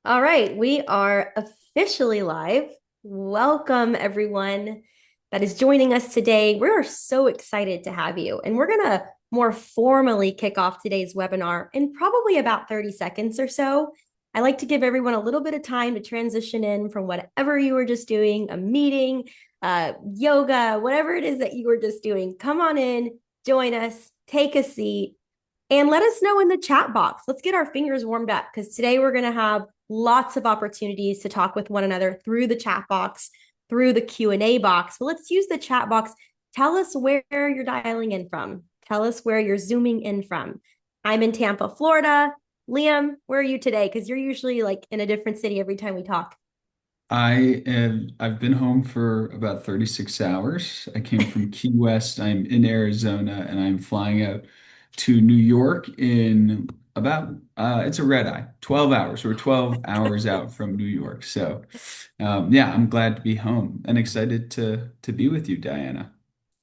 All right, we are officially live. Welcome, everyone that is joining us today. We're so excited to have you, and we're going to more formally kick off today's webinar in probably about 30 seconds or so. I like to give everyone a little bit of time to transition in from whatever you were just doing, a meeting, yoga, whatever it is that you were just doing. Come on in, join us, take a seat, and let us know in the chat box. Let's get our fingers warmed up because today we're going to have lots of opportunities to talk with one another through the chat box, through the Q&A box. But let's use the chat box. Tell us where you're dialing in from. Tell us where you're zooming in from. I'm in Tampa, Florida. Liam, where are you today? Because you're usually like in a different city every time we talk. I've been home for about 36 hours. I came from Key West. I'm in Arizona and I'm flying out to New York in about it's a red eye, 12 hours. We're 12 hours out from New York. So yeah, I'm glad to be home and excited to be with you, Diana.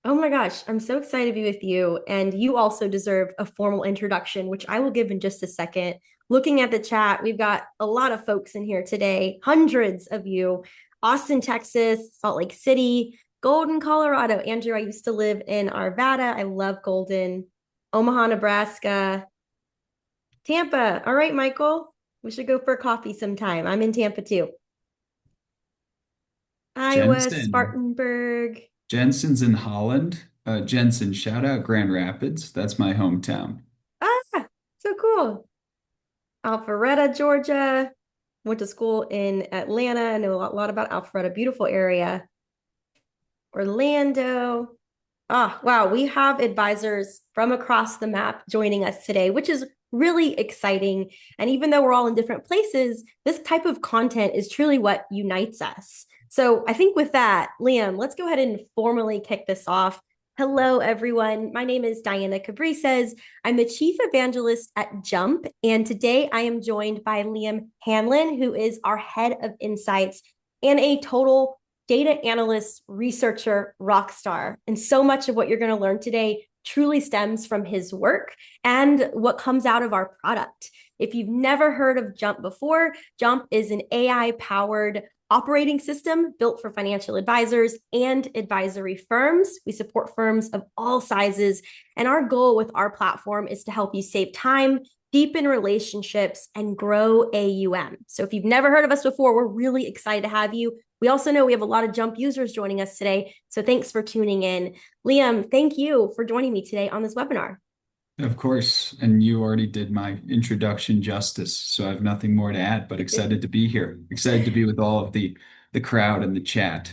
Oh my gosh, I'm so excited to be with you. And you also deserve a formal introduction, which I will give in just a second. Looking at the chat, we've got a lot of folks in here today, hundreds of you. Austin, Texas, Salt Lake City, Golden, Colorado. Andrew, I used to live in Arvada. I love Golden. Omaha, Nebraska. Tampa. All right, Michael, we should go for coffee sometime. I'm in Tampa too. Iowa, Jensen. Spartanburg. Jensen's in Holland. Jensen, shout out Grand Rapids. That's my hometown. Ah, so cool. Alpharetta, Georgia. Went to school in Atlanta. I know a lot about Alpharetta, beautiful area. Orlando. Ah, wow. We have advisors from across the map joining us today, which is really exciting. And even though we're all in different places, this type of content is truly what unites us. So I think with that, Liam, let's go ahead and formally kick this off. Hello, everyone. My name is Diana Cabrices. I'm the Chief Evangelist at Jump. And today I am joined by Liam Hanlon, who is our Head of Insights and a total data analyst, researcher, rock star. And so much of what you're going to learn today truly stems from his work and what comes out of our product. If you've never heard of Jump before, Jump is an AI powered operating system built for financial advisors and advisory firms. We support firms of all sizes. And our goal with our platform is to help you save time, deepen relationships, and grow AUM. So if you've never heard of us before, we're really excited to have you. We also know we have a lot of Jump users joining us today. So thanks for tuning in. Liam, thank you for joining me today on this webinar. Of course, and you already did my introduction justice, so I have nothing more to add, but excited to be here. Excited to be with all of the crowd and the chat.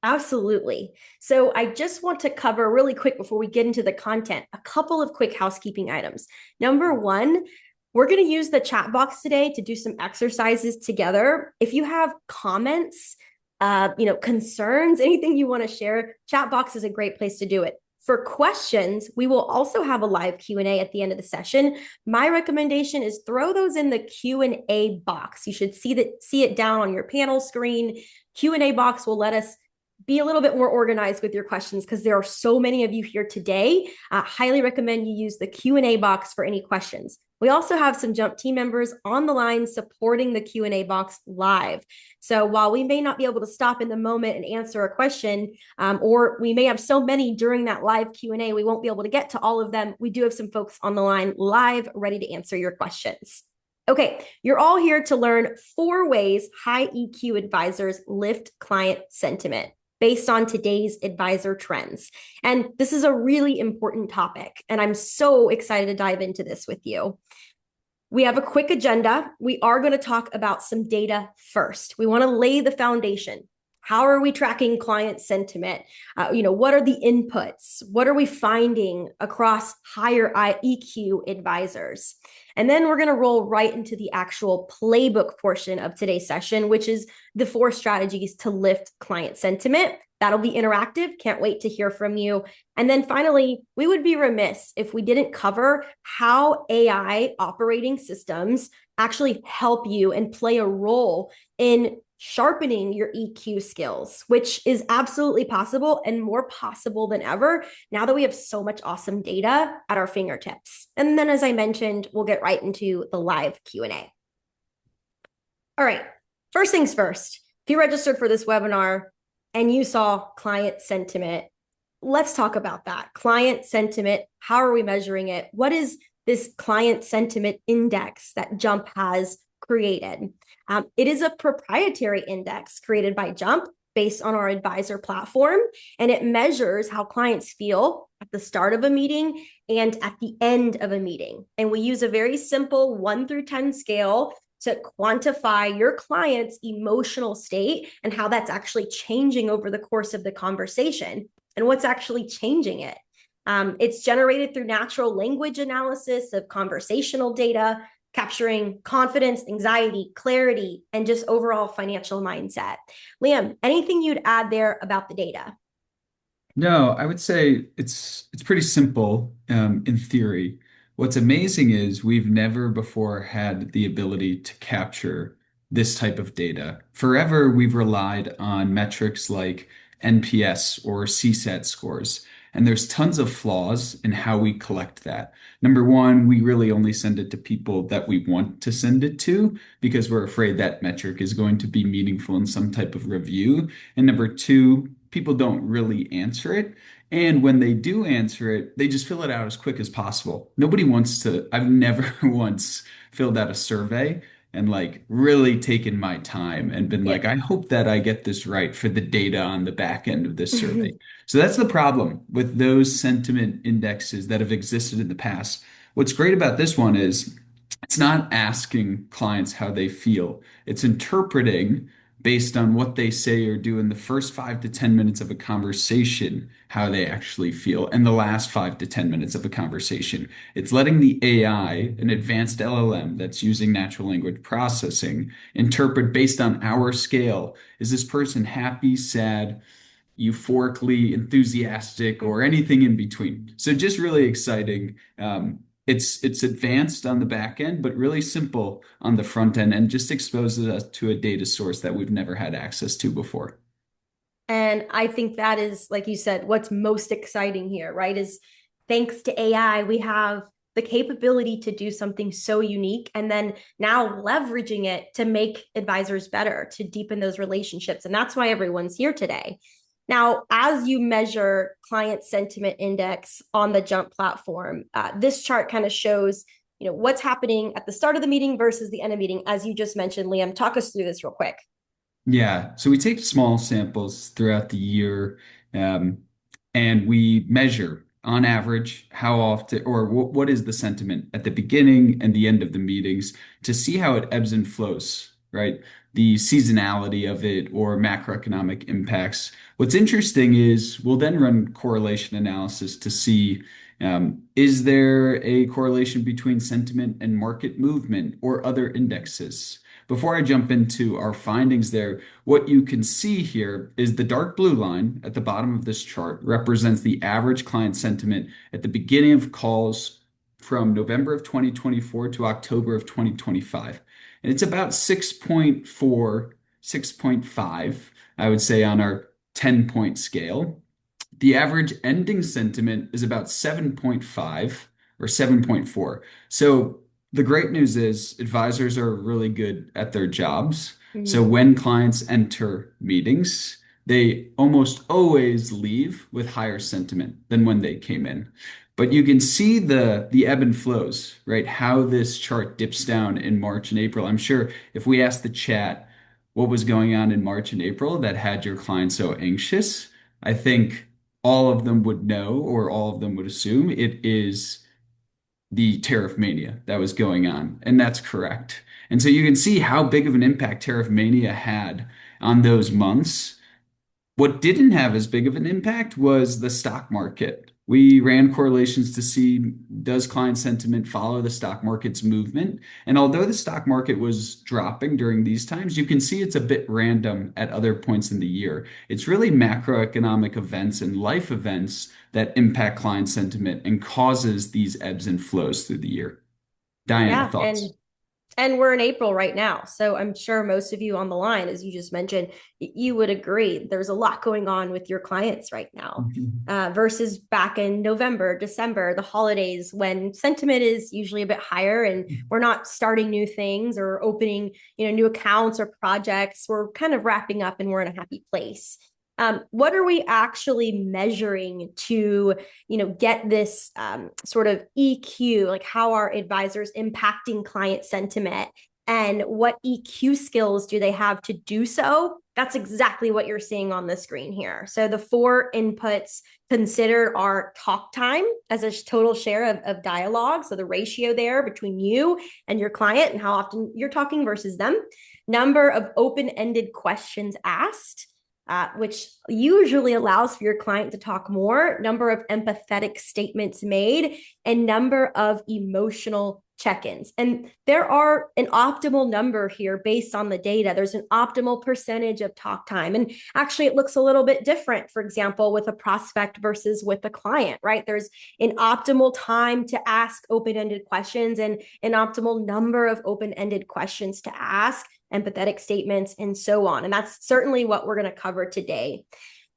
Absolutely. So I just want to cover really quick before we get into the content, a couple of quick housekeeping items. Number one, we're going to use the chat box today to do some exercises together. If you have comments, concerns, anything you want to share, chat box is a great place to do it. For questions, we will also have a live Q&A at the end of the session. My recommendation is throw those in the Q&A box. You should see it down on your panel screen. Q&A box will let us be a little bit more organized with your questions because there are so many of you here today. Highly recommend you use the Q&A box for any questions. We also have some Jump team members on the line supporting the Q&A box live. So while we may not be able to stop in the moment and answer a question, or we may have so many during that live Q&A, we won't be able to get to all of them. We do have some folks on the line live ready to answer your questions. Okay, you're all here to learn 4 ways high EQ advisors lift client sentiment based on today's advisor trends. And this is a really important topic, and I'm so excited to dive into this with you. We have a quick agenda. We are going to talk about some data first. We want to lay the foundation. How are we tracking client sentiment? What are the inputs? What are we finding across higher EQ advisors? And then we're going to roll right into the actual playbook portion of today's session, which is the 4 strategies to lift client sentiment. That'll be interactive. Can't wait to hear from you. And then finally, we would be remiss if we didn't cover how AI operating systems actually help you and play a role in sharpening your EQ skills, which is absolutely possible and more possible than ever now that we have so much awesome data at our fingertips. And then, as I mentioned, we'll get right into the live Q&A. All right, first things first, if you registered for this webinar and you saw client sentiment, let's talk about that. Client sentiment, how are we measuring it? What is this client sentiment index that Jump has created? It is a proprietary index created by Jump based on our advisor platform, and it measures how clients feel at the start of a meeting and at the end of a meeting. And we use a very simple 1 through 10 scale to quantify your client's emotional state and how that's actually changing over the course of the conversation and what's actually changing it. It's generated through natural language analysis of conversational data, capturing confidence, anxiety, clarity, and just overall financial mindset. Liam, anything you'd add there about the data? No, I would say it's pretty simple in theory. What's amazing is we've never before had the ability to capture this type of data. Forever, we've relied on metrics like NPS or CSAT scores, and there's tons of flaws in how we collect that. Number one, we really only send it to people that we want to send it to because we're afraid that metric is going to be meaningful in some type of review. And number two, people don't really answer it. And when they do answer it, they just fill it out as quick as possible. Nobody wants to, I've never once filled out a survey and like really taken my time and been like, Yep. I hope that I get this right for the data on the back end of this survey. So that's the problem with those sentiment indexes that have existed in the past. What's great about this one is it's not asking clients how they feel. It's interpreting based on what they say or do in the first 5 to 10 minutes of a conversation, how they actually feel, and the last 5 to 10 minutes of a conversation. It's letting the AI, an advanced LLM that's using natural language processing, interpret based on our scale. Is this person happy, sad, euphorically enthusiastic, or anything in between? So just really exciting. It's advanced on the back end, but really simple on the front end, and just exposes us to a data source that we've never had access to before. And I think that is, like you said, what's most exciting here, right? Is thanks to AI, we have the capability to do something so unique and then now leveraging it to make advisors better, to deepen those relationships. And that's why everyone's here today. Now, as you measure client sentiment index on the Jump platform, this chart kind of shows, what's happening at the start of the meeting versus the end of the meeting. As you just mentioned, Liam, talk us through this real quick. Yeah, so we take small samples throughout the year, um, and we measure on average how often or what is the sentiment at the beginning and the end of the meetings to see how it ebbs and flows, right? The seasonality of it or macroeconomic impacts. What's interesting is we'll then run correlation analysis to see is there a correlation between sentiment and market movement or other indexes? Before I jump into our findings there, what you can see here is the dark blue line at the bottom of this chart represents the average client sentiment at the beginning of calls from November of 2024 to October of 2025. And it's about 6.4, 6.5, I would say, on our 10-point scale. The average ending sentiment is about 7.5 or 7.4. So the great news is advisors are really good at their jobs. So Mhm. when clients enter meetings, they almost always leave with higher sentiment than when they came in. But you can see the ebb and flows, right? How this chart dips down in March and April. I'm sure if we asked the chat what was going on in March and April that had your clients so anxious, I think all of them would know or all of them would assume it is the tariff mania that was going on. And that's correct. And so you can see how big of an impact tariff mania had on those months. What didn't have as big of an impact was the stock market, We ran correlations to see, does client sentiment follow the stock market's movement? And although the stock market was dropping during these times, you can see it's a bit random at other points in the year. It's really macroeconomic events and life events that impact client sentiment and causes these ebbs and flows through the year. Diana, Yeah, thoughts? and we're in April right now. So I'm sure most of you on the line, as you just mentioned, you would agree there's a lot going on with your clients right now versus back in November, December, the holidays when sentiment is usually a bit higher and we're not starting new things or opening, new accounts or projects. We're kind of wrapping up and we're in a happy place. What are we actually measuring to, get this sort of EQ, like how are advisors impacting client sentiment and what EQ skills do they have to do so? That's exactly what you're seeing on the screen here. So the four inputs considered are talk time as a total share of dialogue. So the ratio there between you and your client and how often you're talking versus them. Number of open-ended questions asked, which usually allows for your client to talk more, number of empathetic statements made, and number of emotional check-ins. And there are an optimal number here based on the data. There's an optimal percentage of talk time. And actually, it looks a little bit different, for example, with a prospect versus with a client, right? There's an optimal time to ask open-ended questions and an optimal number of open-ended questions to ask, empathetic statements, and so on. And that's certainly what we're going to cover today.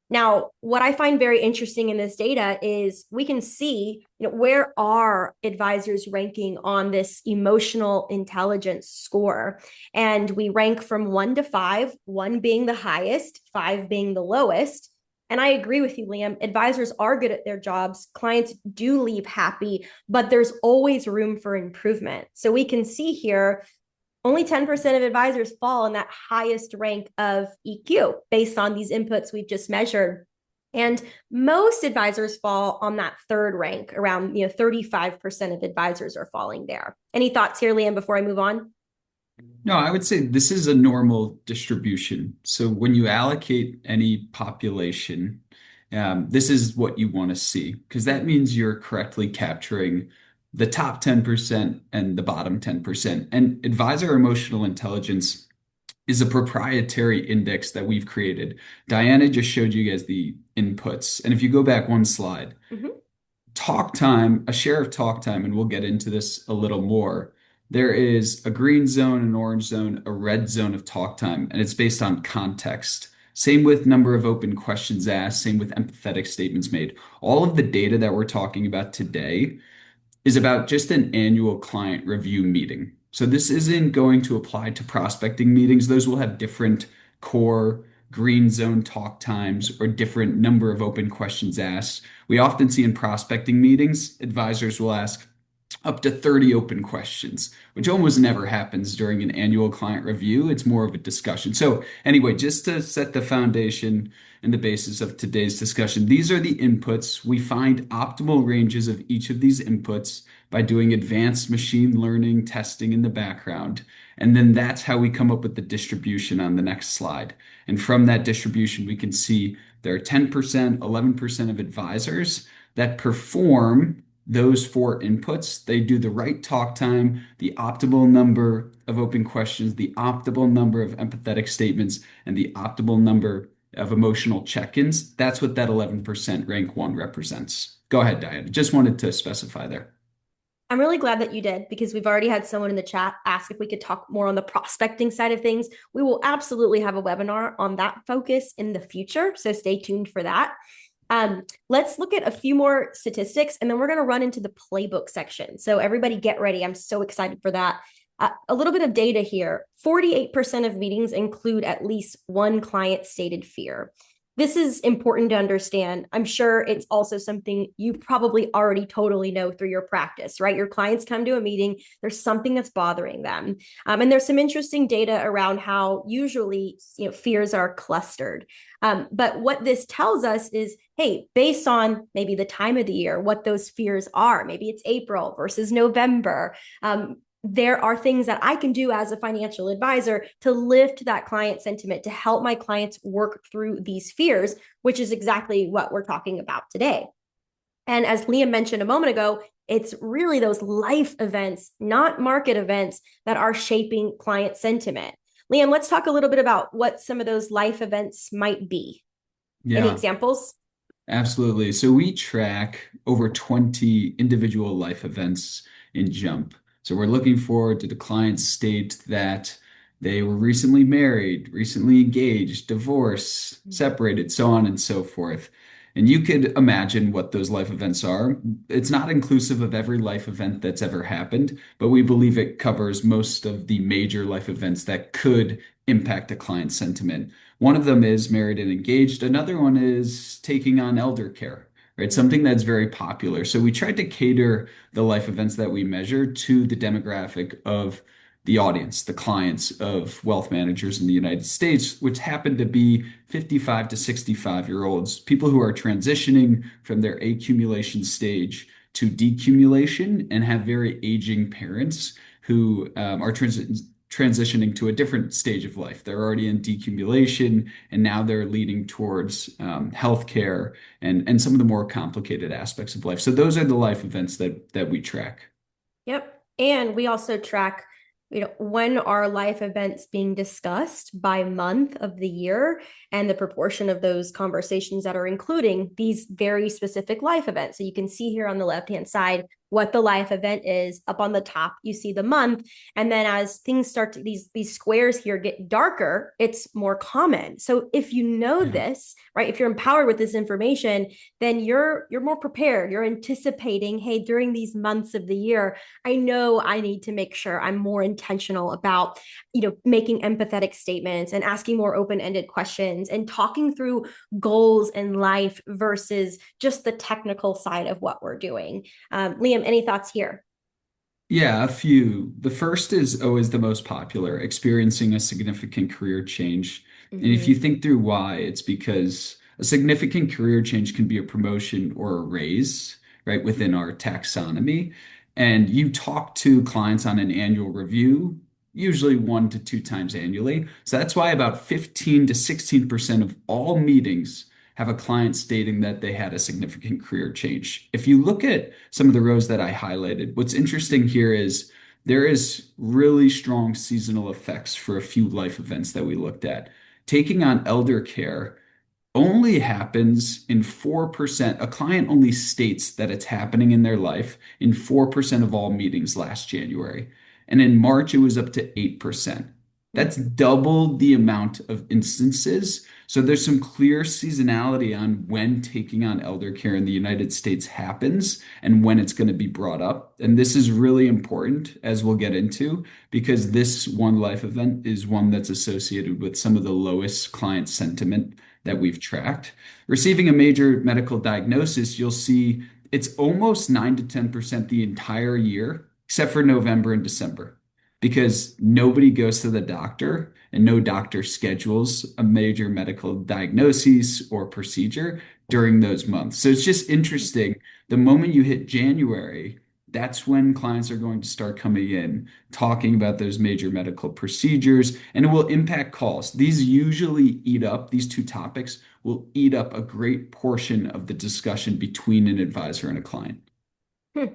Now, what I find very interesting in this data is we can see, where are advisors ranking on this emotional intelligence score? And we rank from 1 to 5, 1 being the highest, 5 being the lowest. And I agree with you, Liam. Advisors are good at their jobs. Clients do leave happy, but there's always room for improvement. So we can see here only 10% of advisors fall in that highest rank of EQ based on these inputs we've just measured. And most advisors fall on that third rank, around 35% of advisors are falling there. Any thoughts here, Liam, before I move on? No, I would say this is a normal distribution. So when you allocate any population, this is what you want to see because that means you're correctly capturing the top 10% and the bottom 10%. And advisor emotional intelligence is a proprietary index that we've created. Diana just showed you guys the inputs. And if you go back one slide, Mm-hmm. talk time, a share of talk time, and we'll get into this a little more. There is a green zone, an orange zone, a red zone of talk time, and it's based on context. Same with number of open questions asked, same with empathetic statements made. All of the data that we're talking about today is about just an annual client review meeting. So this isn't going to apply to prospecting meetings. Those will have different core green zone talk times or different number of open questions asked. We often see in prospecting meetings, advisors will ask up to 30 open questions, which almost never happens during an annual client review. It's more of a discussion. So, anyway, just to set the foundation and the basis of today's discussion, these are the inputs. We find optimal ranges of each of these inputs by doing advanced machine learning testing in the background. And then that's how we come up with the distribution on the next slide. And from that distribution, we can see there are 10%, 11% of advisors that perform those four inputs. They do the right talk time, the optimal number of open questions, the optimal number of empathetic statements, and the optimal number of emotional check-ins. That's what that 11% rank one represents. Go ahead, Diana. Just wanted to specify there. I'm really glad that you did because we've already had someone in the chat ask if we could talk more on the prospecting side of things. We will absolutely have a webinar on that focus in the future, so stay tuned for that. Let's look at a few more statistics and then we're going to run into the playbook section. So everybody get ready. I'm so excited for that. A little bit of data here. 48% of meetings include at least one client stated fear. This is important to understand. I'm sure it's also something you probably already totally know through your practice, right? Your clients come to a meeting, there's something that's bothering them. And there's some interesting data around how usually fears are clustered. But what this tells us is, hey, based on maybe the time of the year, what those fears are, maybe it's April versus November, there are things that I can do as a financial advisor to lift that client sentiment, to help my clients work through these fears, which is exactly what we're talking about today. And as Liam mentioned a moment ago, it's really those life events, not market events, that are shaping client sentiment. Liam, let's talk a little bit about what some of those life events might be. Any Yeah, examples? absolutely. So we track over 20 individual life events in Jump. So we're looking forward to the clients state that they were recently married, recently engaged, divorced, separated, so on and so forth. And you could imagine what those life events are. It's not inclusive of every life event that's ever happened, but we believe it covers most of the major life events that could impact a client sentiment. One of them is married and engaged. Another one is taking on elder care, right? Something that's very popular. So we tried to cater the life events that we measure to the demographic of the audience, the clients of wealth managers in the United States, which happen to be 55 to 65-year-olds, people who are transitioning from their accumulation stage to decumulation and have very aging parents who are transitioning to a different stage of life. They're already in decumulation, and now they're leading towards healthcare and some of the more complicated aspects of life. So those are the life events that we track. Yep. And we also track, when are life events being discussed by month of the year and the proportion of those conversations that are including these very specific life events. So you can see here on the left-hand side what the life event is. Up on the top, you see the month. And then as things start to, these squares here get darker, it's more common. So if you know Yeah. this, right, if you're empowered with this information, then you're more prepared. You're anticipating, hey, during these months of the year, I know I need to make sure I'm more intentional about, making empathetic statements and asking more open-ended questions and talking through goals in life versus just the technical side of what we're doing. Liam, any thoughts here? Yeah, a few. The first is always the most popular, experiencing a significant career change. And if you Mm-hmm. think through why, it's because a significant career change can be a promotion or a raise, right, within our taxonomy. And you talk to clients on an annual review, usually 1 to 2 times annually. So that's why about 15 to 16% of all meetings have a client stating that they had a significant career change. If you look at some of the rows that I highlighted, what's interesting here is there is really strong seasonal effects for a few life events that we looked at. Taking on elder care only happens in 4%. A client only states that it's happening in their life in 4% of all meetings last January. And in March, it was up to 8%. That's double the amount of instances. So there's some clear seasonality on when taking on elder care in the United States happens and when it's going to be brought up. And this is really important, as we'll get into, because this one life event is one that's associated with some of the lowest client sentiment that we've tracked. Receiving a major medical diagnosis, you'll see it's almost 9 to 10% the entire year, except for November and December, because nobody goes to the doctor and no doctor schedules a major medical diagnosis or procedure during those months. So it's just interesting. The moment you hit January, that's when clients are going to start coming in talking about those major medical procedures, and it will impact calls. These usually eat up, these two topics will eat up a great portion of the discussion between an advisor and a client. Hmm.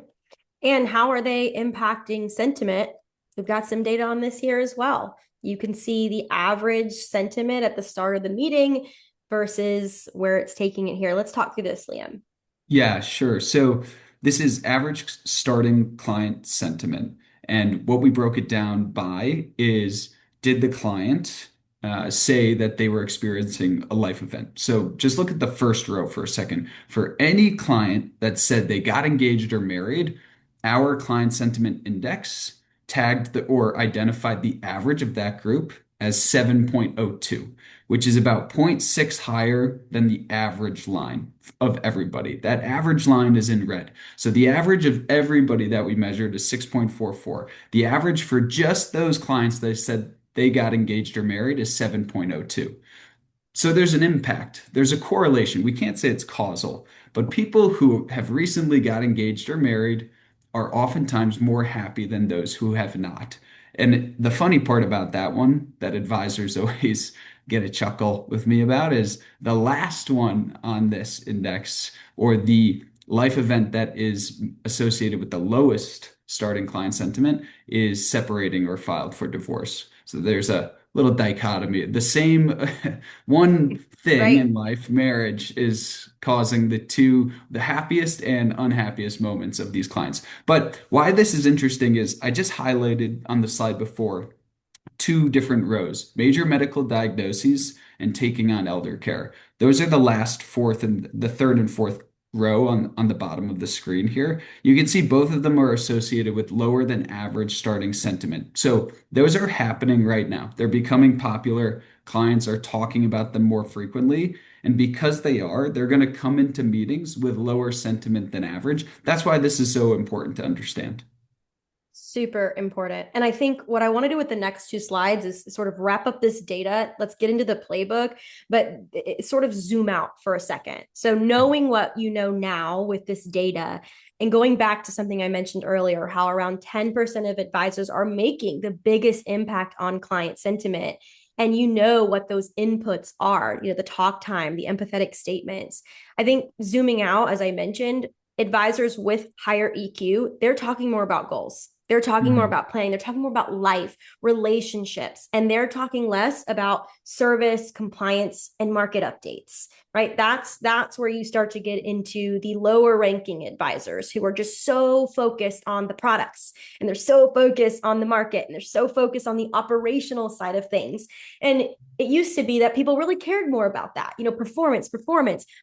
And how are they impacting sentiment? We've got some data on this here as well. You can see the average sentiment at the start of the meeting versus where it's taking it here. Let's talk through this, Liam. Yeah, sure. So this is average starting client sentiment. And what we broke it down by is did the client say that they were experiencing a life event? So just look at the first row for a second. For any client that said they got engaged or married, our client sentiment index tagged the or identified the average of that group as 7.02, which is about zero point 0.6 higher than the average line of everybody. That average line is in red. So the average of everybody that we measured is 6.44. The average for just those clients that said they got engaged or married is 7.02. So there's an impact. There's a correlation. We can't say it's causal, but people who have recently got engaged or married are oftentimes more happy than those who have not. And the funny part about that one, that advisors always get a chuckle with me about, is the last one on this index, or the life event that is associated with the lowest starting client sentiment is separating or filed for divorce. So there's a little dichotomy. The same one thing Right. in life, marriage, is causing the happiest and unhappiest moments of these clients. But why this is interesting is I just highlighted on the slide before two different rows, major medical diagnoses and taking on elder care. Those are the last fourth and the third and fourth row on the bottom of the screen here. You can see both of them are associated with lower than average starting sentiment. So those are happening right now. They're becoming popular. Clients are talking about them more frequently. And because they are, they're going to come into meetings with lower sentiment than average. That's why this is so important to understand. Super important. And I think what I want to do with the next two slides is sort of wrap up this data. Let's get into the playbook, but sort of zoom out for a second. So knowing what you know now with this data and going back to something I mentioned earlier, how around 10% of advisors are making the biggest impact on client sentiment. And you know what those inputs are, the talk time, the empathetic statements. I think zooming out, as I mentioned, advisors with higher EQ, they're talking more about goals. They're talking more Mhm. about planning. They're talking more about life, relationships, and they're talking less about service, compliance, and market updates, right? That's where you start to get into the lower ranking advisors who are just so focused on the products and they're so focused on the market and they're so focused on the operational side of things. And it used to be that people really cared more about that, performance,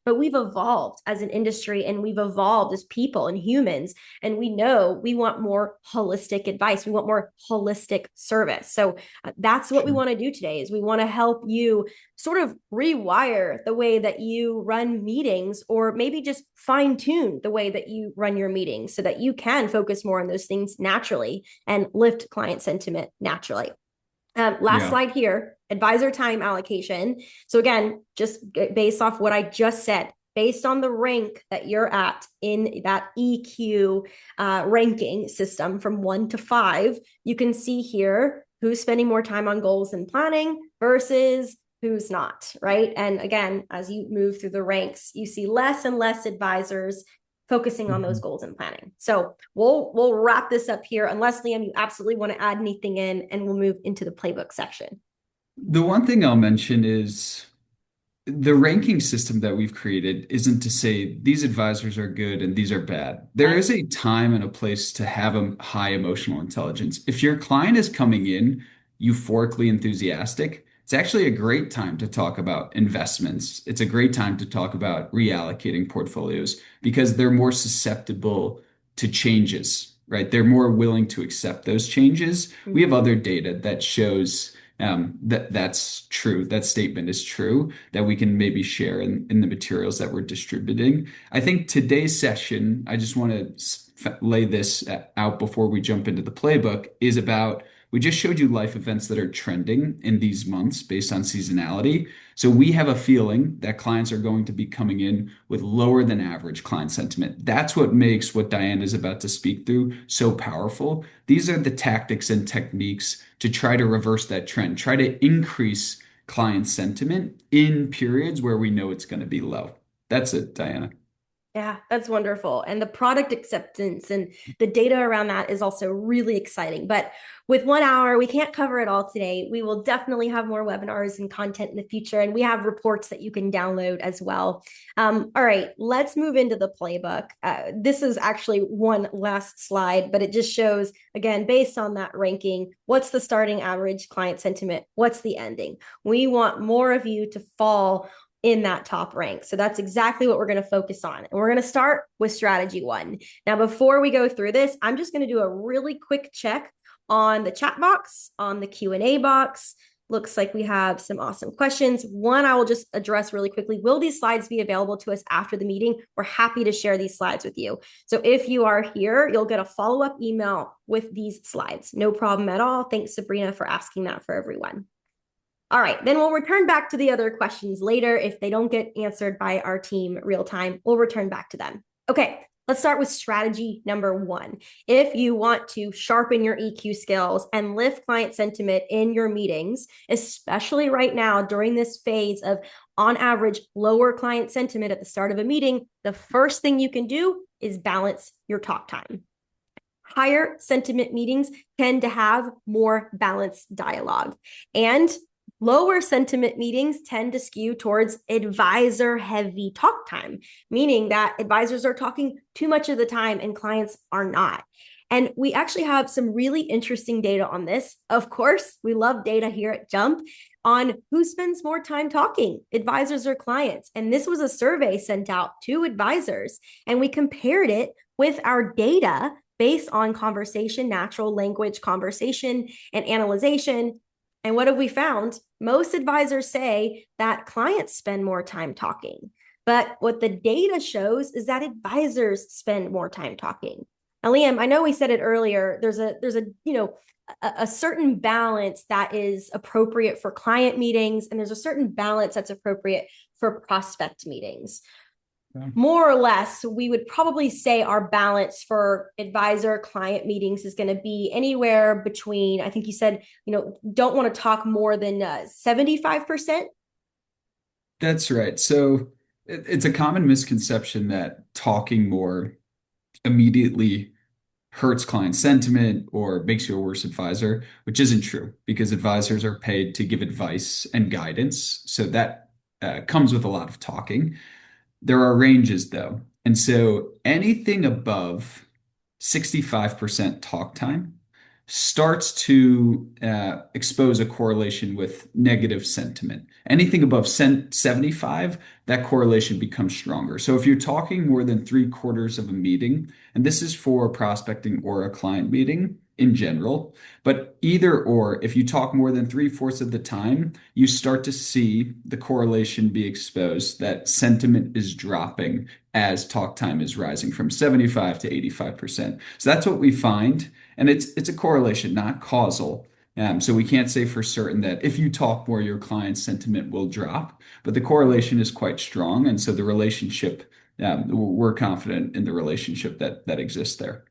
but we've evolved as an industry and we've evolved as people and humans. And we know we want more holistic advice. We want more holistic service. So that's what we Sure. want to do today is we want to help you sort of rewire the way that you run meetings or maybe just fine tune the way that you run your meetings so that you can focus more on those things naturally and lift client sentiment naturally. Last Yeah. slide here, advisor time allocation. So again, just based off what I just said, based on the rank that you're at in that EQ ranking system from 1 to 5, you can see here who's spending more time on goals and planning versus who's not, right? And again, as you move through the ranks, you see less and less advisors focusing on those Mhm. goals and planning. So we'll wrap this up here, unless Liam, you absolutely want to add anything in, and we'll move into the playbook section. The one thing I'll mention is the ranking system that we've created isn't to say these advisors are good and these are bad. There Right. is a time and a place to have a high emotional intelligence. If your client is coming in euphorically enthusiastic, it's actually a great time to talk about investments. It's a great time to talk about reallocating portfolios because they're more susceptible to changes, right? They're more willing to accept those changes. We have Mm-hmm. other data that shows that's true. That statement is true that we can maybe share in the materials that we're distributing. I think today's session, I just want to lay this out before we jump into the playbook, is about we just showed you life events that are trending in these months based on seasonality. So we have a feeling that clients are going to be coming in with lower than average client sentiment. That's what makes what Diane is about to speak through so powerful. These are the tactics and techniques to try to reverse that trend, try to increase client sentiment in periods where we know it's going to be low. That's it, Diana. Yeah, that's wonderful. And the product acceptance and the data around that is also really exciting. But with 1 hour, we can't cover it all today. We will definitely have more webinars and content in the future, and we have reports that you can download as well. All right, let's move into the playbook. This is actually one last slide, but it just shows, again, based on that ranking, what's the starting average client sentiment? What's the ending? We want more of you to fall in that top rank. So that's exactly what we're going to focus on. And we're going to start with strategy 1. Now, before we go through this, I'm just going to do a really quick check on the chat box, on the Q&A box. Looks like we have some awesome questions. One, I will just address really quickly. Will these slides be available to us after the meeting? We're happy to share these slides with you. So if you are here, you'll get a follow-up email with these slides. No problem at all. Thanks, Sabrina, for asking that for everyone. All right, then we'll return back to the other questions later. If they don't get answered by our team real time, we'll return back to them. Okay, Let's start with strategy number one. If you want to sharpen your EQ skills and lift client sentiment in your meetings, especially right now during this phase of, on average, lower client sentiment at the start of a meeting, the first thing you can do is balance your talk time. Higher sentiment meetings tend to have more balanced dialogue. And lower sentiment meetings tend to skew towards advisor heavy talk time, meaning that advisors are talking too much of the time and clients are not. And we actually have some really interesting data on this. Of course, we love data here at Jump on who spends more time talking, advisors or clients. And this was a survey sent out to advisors, and we compared it with our data based on conversation, natural language conversation, and analyzation. And what have we found? Most advisors say that clients spend more time talking. But what the data shows is that advisors spend more time talking. Now, Liam, I know we said it earlier, there's a certain balance that is appropriate for client meetings, and there's a certain balance that's appropriate for prospect meetings. Yeah. More or less, we would probably say our balance for advisor client meetings is going to be anywhere between, I think you said, don't want to talk more than 75%. That's right. So it's a common misconception that talking more immediately hurts client sentiment or makes you a worse advisor, which isn't true because advisors are paid to give advice and guidance. So that comes with a lot of talking. There are ranges though. And so anything above 65% talk time starts to expose a correlation with negative sentiment. Anything above 75, that correlation becomes stronger. So if you're talking more than 3/4 of a meeting, and this is for prospecting or a client meeting in general, but either or, if you talk more than 3/4 of the time, you start to see the correlation be exposed that sentiment is dropping as talk time is rising from 75 to 85%. So that's what we find. And it's a correlation, not causal. So we can't say for certain that if you talk more, your client's sentiment will drop, but the correlation is quite strong. And so the relationship, we're confident in the relationship that exists there.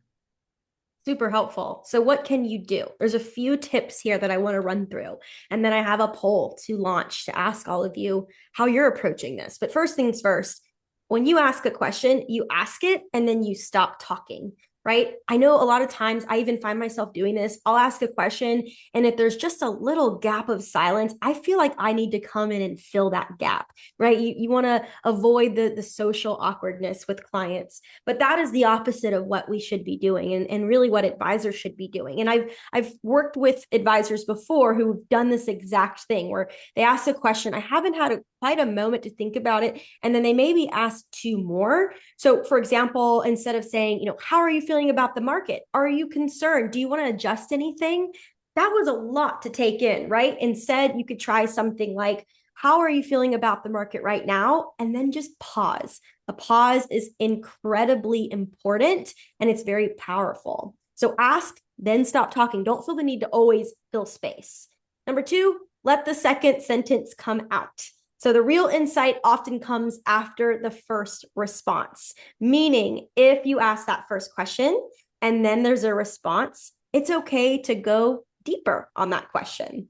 Super helpful. So what can you do? There's a few tips here that I want to run through. And then I have a poll to launch to ask all of you how you're approaching this. But first things first, when you ask a question, you ask it and then you stop talking. Right? I know a lot of times I even find myself doing this. I'll ask a question, and if there's just a little gap of silence, I feel like I need to come in and fill that gap, right? You want to avoid the social awkwardness with clients, but that is the opposite of what we should be doing, and really what advisors should be doing. And I've worked with advisors before who've done this exact thing where they ask a question. I haven't had quite a moment to think about it, and then they maybe ask two more. So, for example, instead of saying, how are you feeling about the market? Are you concerned? Do you want to adjust anything? That was a lot to take in, right? Instead, you could try something like, how are you feeling about the market right now? And then just pause. A pause is incredibly important and it's very powerful. So ask, then stop talking. Don't feel the need to always fill space. Number two, let the second sentence come out. So the real insight often comes after the first response, meaning if you ask that first question and then there's a response, it's okay to go deeper on that question.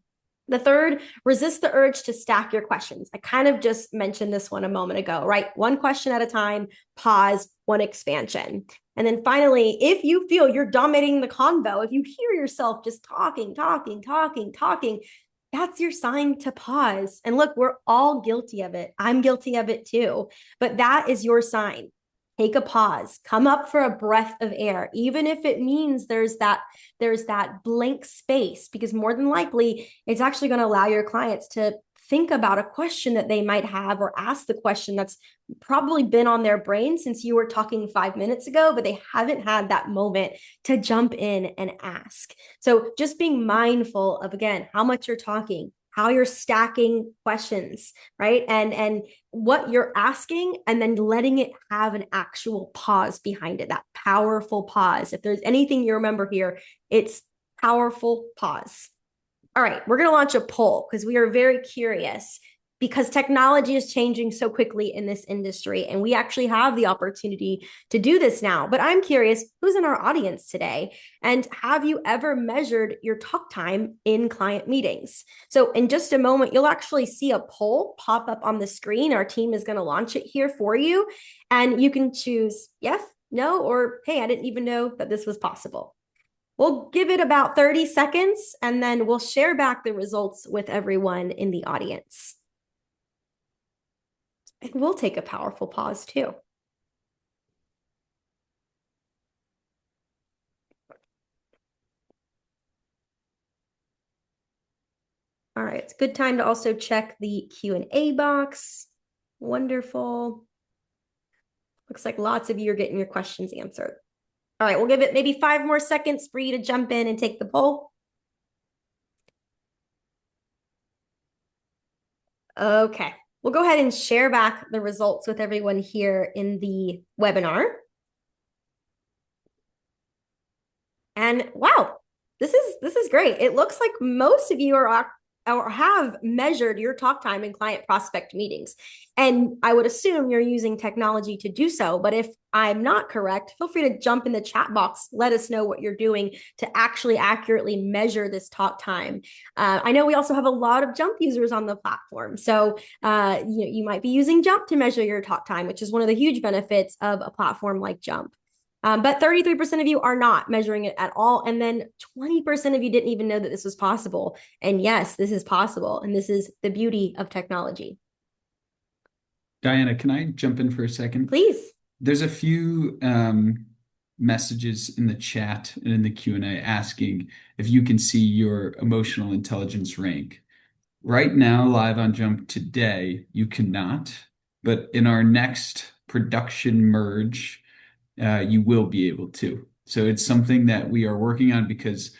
The third, resist the urge to stack your questions. I kind of just mentioned this one a moment ago, right? One question at a time, pause, one expansion. And then finally, if you feel you're dominating the convo, if you hear yourself just talking, that's your sign to pause. And look, we're all guilty of it. I'm guilty of it too. But that is your sign. Take a pause, come up for a breath of air, even if it means there's that blank space, because more than likely, it's actually going to allow your clients to think about a question that they might have or ask the question that's probably been on their brain since you were talking 5 minutes ago, but they haven't had that moment to jump in and ask. So just being mindful of, again, how much you're talking, how you're stacking questions, right? And what you're asking, and then letting it have an actual pause behind it, that powerful pause. If there's anything you remember here, it's powerful pause. All right, we're going to launch a poll because we are very curious. because technology is changing so quickly in this industry. And we actually have the opportunity to do this now. But I'm curious, who's in our audience today? And have you ever measured your talk time in client meetings? So in just a moment, you'll actually see a poll pop up on the screen. Our team is going to launch it here for you. And you can choose yes, no, or hey, I didn't even know that this was possible. We'll give it about 30 seconds and then we'll share back the results with everyone in the audience. And we'll take a powerful pause too. All right, it's a good time to also check the Q&A box. Wonderful. Looks like lots of you are getting your questions answered. All right, we'll give it maybe 5 more seconds for you to jump in and take the poll. Okay, we'll go ahead and share back the results with everyone here in the webinar. And wow, this is great. It looks like most of you are or have measured your talk time in client prospect meetings. And I would assume you're using technology to do so. But if I'm not correct, feel free to jump in the chat box. Let us know what you're doing to actually accurately measure this talk time. I know we also have a lot of Jump users on the platform. So you might be using Jump to measure your talk time, which is one of the huge benefits of a platform like Jump. But 33% of you are not measuring it at all. And then 20% of you didn't even know that this was possible. And yes, this is possible. And this is the beauty of technology. Diana, can I jump in for a second? Please. There's a few messages in the chat and in the Q&A asking if you can see your emotional intelligence rank. Right now, live on Jump today, you cannot, but in our next production merge, you will be able to. So it's something that we are working on because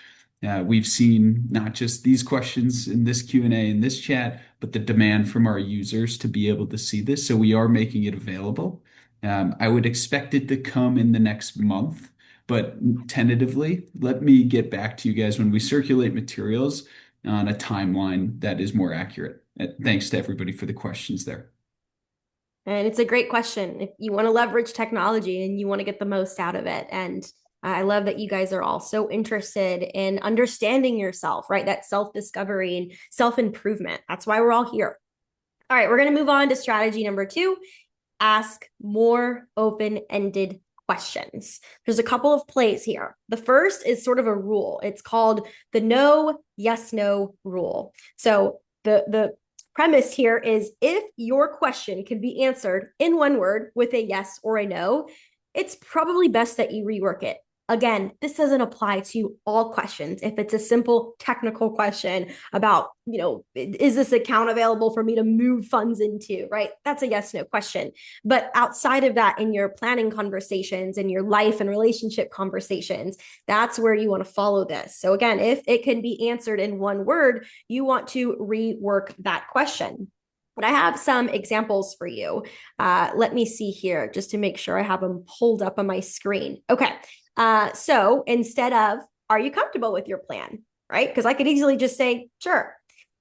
we've seen not just these questions in this Q&A in this chat, but the demand from our users to be able to see this. So we are making it available. I would expect it to come in the next month, but tentatively, let me get back to you guys when we circulate materials on a timeline that is more accurate. Thanks to everybody for the questions there. And it's a great question. If you want to leverage technology and you want to get the most out of it. And I love that you guys are all so interested in understanding yourself, right? That self-discovery and self-improvement. That's why we're all here. All right, we're going to move on to strategy number 2. Ask more open-ended questions. There's a couple of plays here. The first is sort of a rule. It's called the no, yes, no rule. So the premise here is if your question can be answered in one word with a yes or a no, it's probably best that you rework it. Again, this doesn't apply to all questions. If it's a simple technical question about, is this account available for me to move funds into, right? That's a yes, no question. But outside of that, in your planning conversations, in your life and relationship conversations, that's where you want to follow this. So again, if it can be answered in one word, you want to rework that question. But I have some examples for you. Let me see here just to make sure I have them pulled up on my screen. Okay. So instead of, are you comfortable with your plan? Right? Because I could easily just say, sure.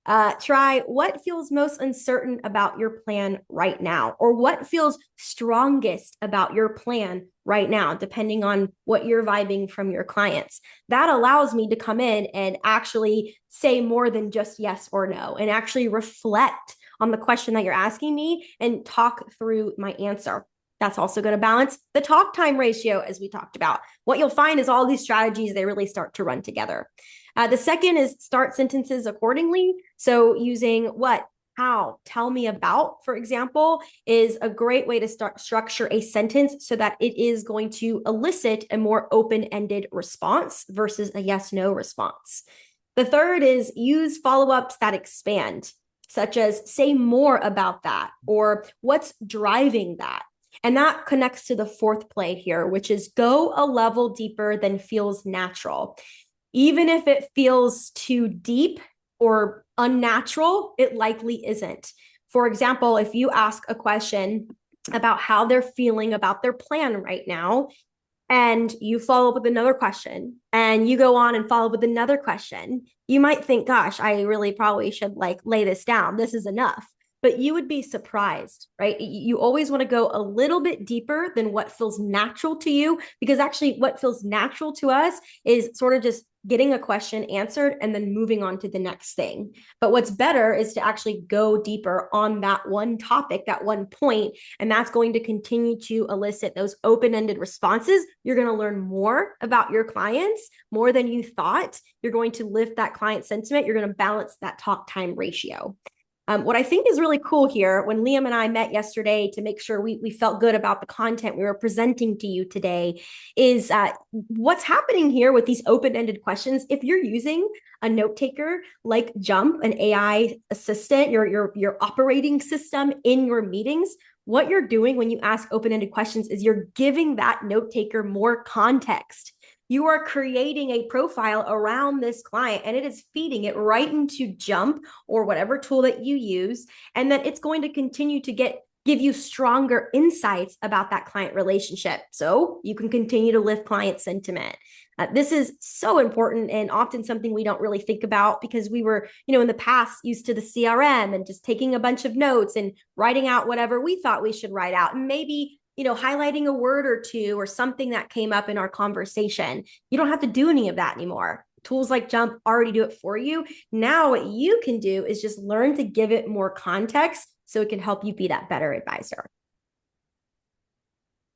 Try what feels most uncertain about your plan right now, or what feels strongest about your plan right now, depending on what you're vibing from your clients. That allows me to come in and actually say more than just yes or no, and actually reflect on the question that you're asking me and talk through my answer. That's also going to balance the talk time ratio, as we talked about. What you'll find is all these strategies, they really start to run together. The second is start sentences accordingly. So using what, how, tell me about, for example, is a great way to structure a sentence so that it is going to elicit a more open-ended response versus a yes-no response. The third is use follow-ups that expand, such as say more about that, or what's driving that. And that connects to the fourth play here, which is go a level deeper than feels natural. Even if it feels too deep or unnatural, it likely isn't. For example, if you ask a question about how they're feeling about their plan right now, and you follow up with another question, and you go on and follow up with another question, you might think, gosh, I really probably should lay this down. This is enough. but you would be surprised, right? You always want to go a little bit deeper than what feels natural to you, because actually what feels natural to us is sort of just getting a question answered and then moving on to the next thing. But what's better is to actually go deeper on that one topic, that one point, and that's going to continue to elicit those open-ended responses. You're going to learn more about your clients, more than you thought. You're going to lift that client sentiment. You're going to balance that talk time ratio. What I think is really cool here, when Liam and I met yesterday to make sure we felt good about the content we were presenting to you today, is what's happening here with these open-ended questions. If you're using a note taker like Jump, an AI assistant, your operating system in your meetings, what you're doing when you ask open-ended questions is you're giving that note taker more context. You are creating a profile around this client, and it is feeding it right into Jump or whatever tool that you use. And then it's going to continue to give you stronger insights about that client relationship, so you can continue to lift client sentiment. This is so important, and often something we don't really think about, because we were, in the past used to the CRM and just taking a bunch of notes and writing out whatever we thought we should write out, and maybe highlighting a word or two or something that came up in our conversation. You don't have to do any of that anymore. Tools like Jump already do it for you. Now what you can do is just learn to give it more context so it can help you be that better advisor.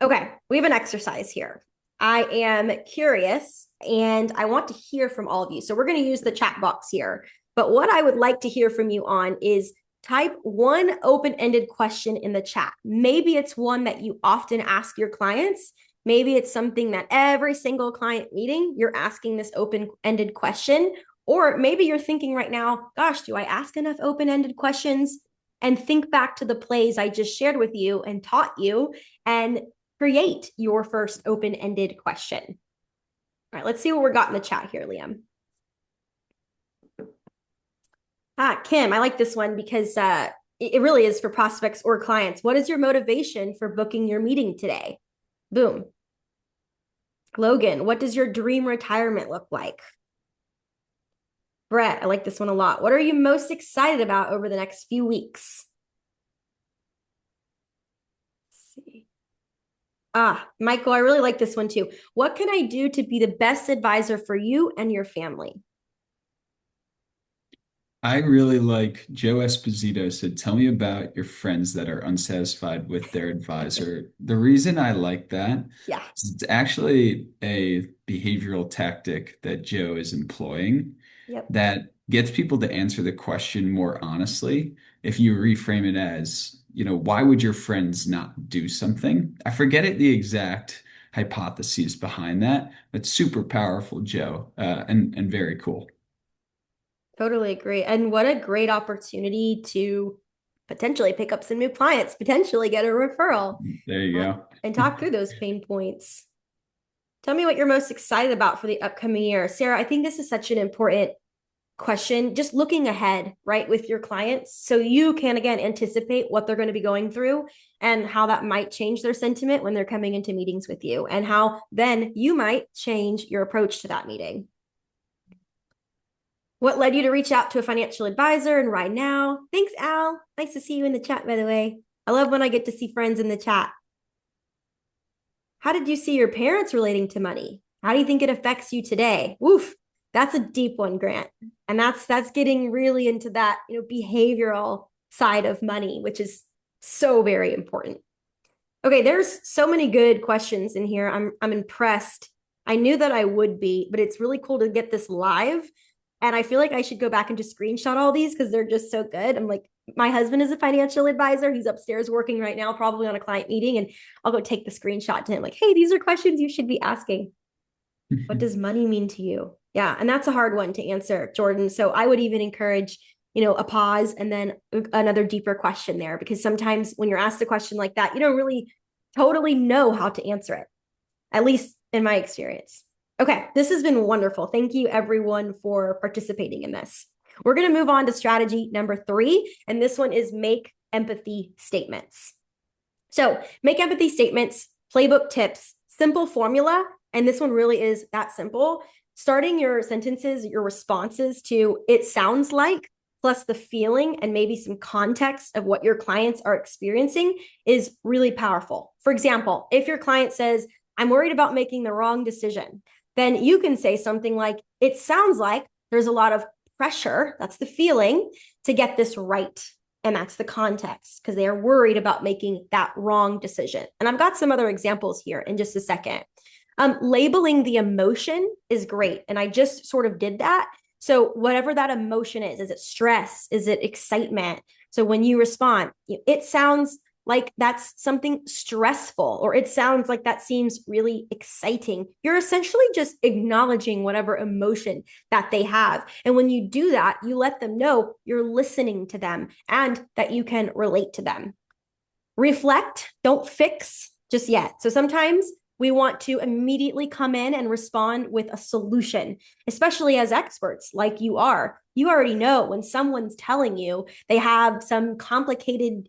Okay, we have an exercise here. I am curious and I want to hear from all of you. So we're going to use the chat box here. But what I would like to hear from you on is type one open-ended question in the chat. Maybe it's one that you often ask your clients. Maybe it's something that every single client meeting, you're asking this open-ended question. Or maybe you're thinking right now, gosh, do I ask enough open-ended questions? And think back to the plays I just shared with you and taught you, and create your first open-ended question. All right, let's see what we got in the chat here, Liam. Kim, I like this one because it really is for prospects or clients. What is your motivation for booking your meeting today? Boom. Logan, what does your dream retirement look like? Brett, I like this one a lot. What are you most excited about over the next few weeks? Let's see. Michael, I really like this one too. What can I do to be the best advisor for you and your family? I really like Joe Esposito said, tell me about your friends that are unsatisfied with their advisor. The reason I like that Yeah. is it's actually a behavioral tactic that Joe is employing Yep. that gets people to answer the question more honestly. If you reframe it as, why would your friends not do something? I forget the exact hypotheses behind that, but super powerful, Joe, and very cool. Totally agree. And what a great opportunity to potentially pick up some new clients, potentially get a referral, There you go. and talk through those pain points. Tell me what you're most excited about for the upcoming year. Sarah, I think this is such an important question, just looking ahead, right, with your clients, so you can, again, anticipate what they're going to be going through and how that might change their sentiment when they're coming into meetings with you, and how then you might change your approach to that meeting. What led you to reach out to a financial advisor and why now? Thanks, Al. Nice to see you in the chat, by the way. I love when I get to see friends in the chat. How did you see your parents relating to money? How do you think it affects you today? Woof, that's a deep one, Grant. And that's getting really into that, behavioral side of money, which is so very important. Okay, there's so many good questions in here. I'm impressed. I knew that I would be, but it's really cool to get this live. And I feel like I should go back and just screenshot all these because they're just so good. I'm like, my husband is a financial advisor. He's upstairs working right now, probably on a client meeting. And I'll go take the screenshot to him like, hey, these are questions you should be asking. What does money mean to you? Yeah. And that's a hard one to answer, Jordan. So I would even encourage, a pause and then another deeper question there, because sometimes when you're asked a question like that, you don't really totally know how to answer it, at least in my experience. Okay, this has been wonderful. Thank you, everyone, for participating in this. We're going to move on to strategy number 3, and this one is make empathy statements. So make empathy statements, playbook tips, simple formula, and this one really is that simple. Starting your sentences, your responses to "it sounds like," plus the feeling and maybe some context of what your clients are experiencing is really powerful. For example, if your client says, I'm worried about making the wrong decision, then you can say something like, it sounds like there's a lot of pressure, that's the feeling, to get this right. And that's the context, because they are worried about making that wrong decision. And I've got some other examples here in just a second. Labeling the emotion is great. And I just sort of did that. So whatever that emotion is it stress? Is it excitement? So when you respond, it sounds like that's something stressful, or it sounds like that seems really exciting. You're essentially just acknowledging whatever emotion that they have. And when you do that, you let them know you're listening to them and that you can relate to them. Reflect, don't fix just yet. So sometimes we want to immediately come in and respond with a solution, especially as experts like you are. You already know when someone's telling you they have some complicated,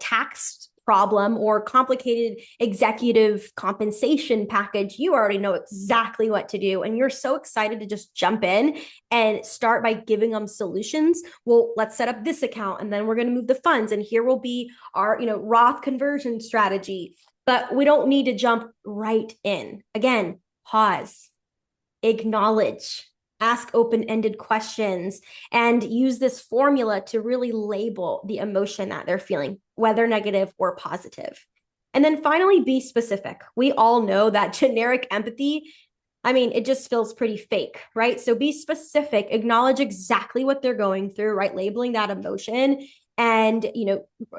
tax problem or complicated executive compensation package, you already know exactly what to do. And you're so excited to just jump in and start by giving them solutions. Well, let's set up this account and then we're going to move the funds. And here will be our, Roth conversion strategy. But we don't need to jump right in. Again, pause, acknowledge, ask open-ended questions, and use this formula to really label the emotion that they're feeling, whether negative or positive. And then finally, be specific. We all know that generic empathy, it just feels pretty fake, right? So be specific, acknowledge exactly what they're going through, right? Labeling that emotion and,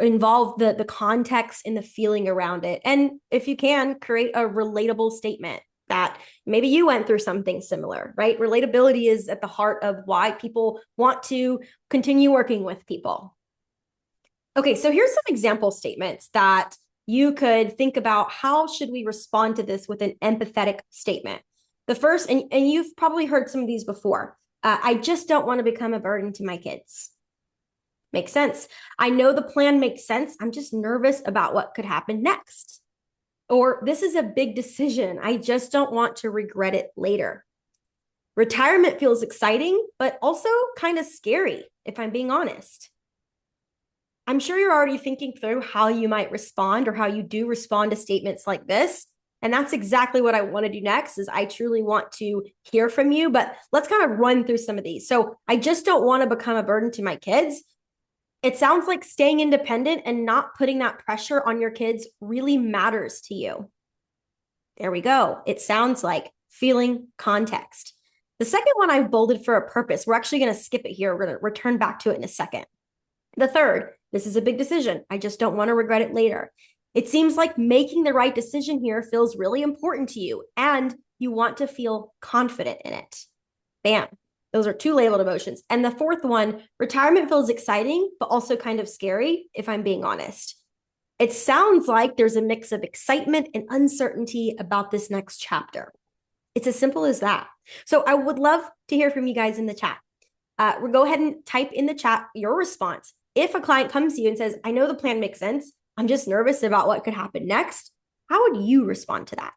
involve the context and the feeling around it. And if you can, create a relatable statement that maybe you went through something similar, right? Relatability is at the heart of why people want to continue working with people. Okay, so here's some example statements that you could think about. How should we respond to this with an empathetic statement? The first, and you've probably heard some of these before, I just don't want to become a burden to my kids. Makes sense. I know the plan makes sense. I'm just nervous about what could happen next. Or this is a big decision. I just don't want to regret it later. Retirement feels exciting, but also kind of scary, if I'm being honest. I'm sure you're already thinking through how you might respond or how you do respond to statements like this. And that's exactly what I want to do next. Is I truly want to hear from you, but let's kind of run through some of these. So I just don't want to become a burden to my kids. It sounds like staying independent and not putting that pressure on your kids really matters to you. There we go. It sounds like feeling context. The second one I've bolded for a purpose. We're actually going to skip it here. We're going to return back to it in a second. The third, this is a big decision. I just don't want to regret it later. It seems like making the right decision here feels really important to you, and you want to feel confident in it. Bam. Those are two labeled emotions. And the fourth one, retirement feels exciting, but also kind of scary, if I'm being honest. It sounds like there's a mix of excitement and uncertainty about this next chapter. It's as simple as that. So I would love to hear from you guys in the chat. We'll go ahead and type in the chat your response. If a client comes to you and says, I know the plan makes sense, I'm just nervous about what could happen next, how would you respond to that?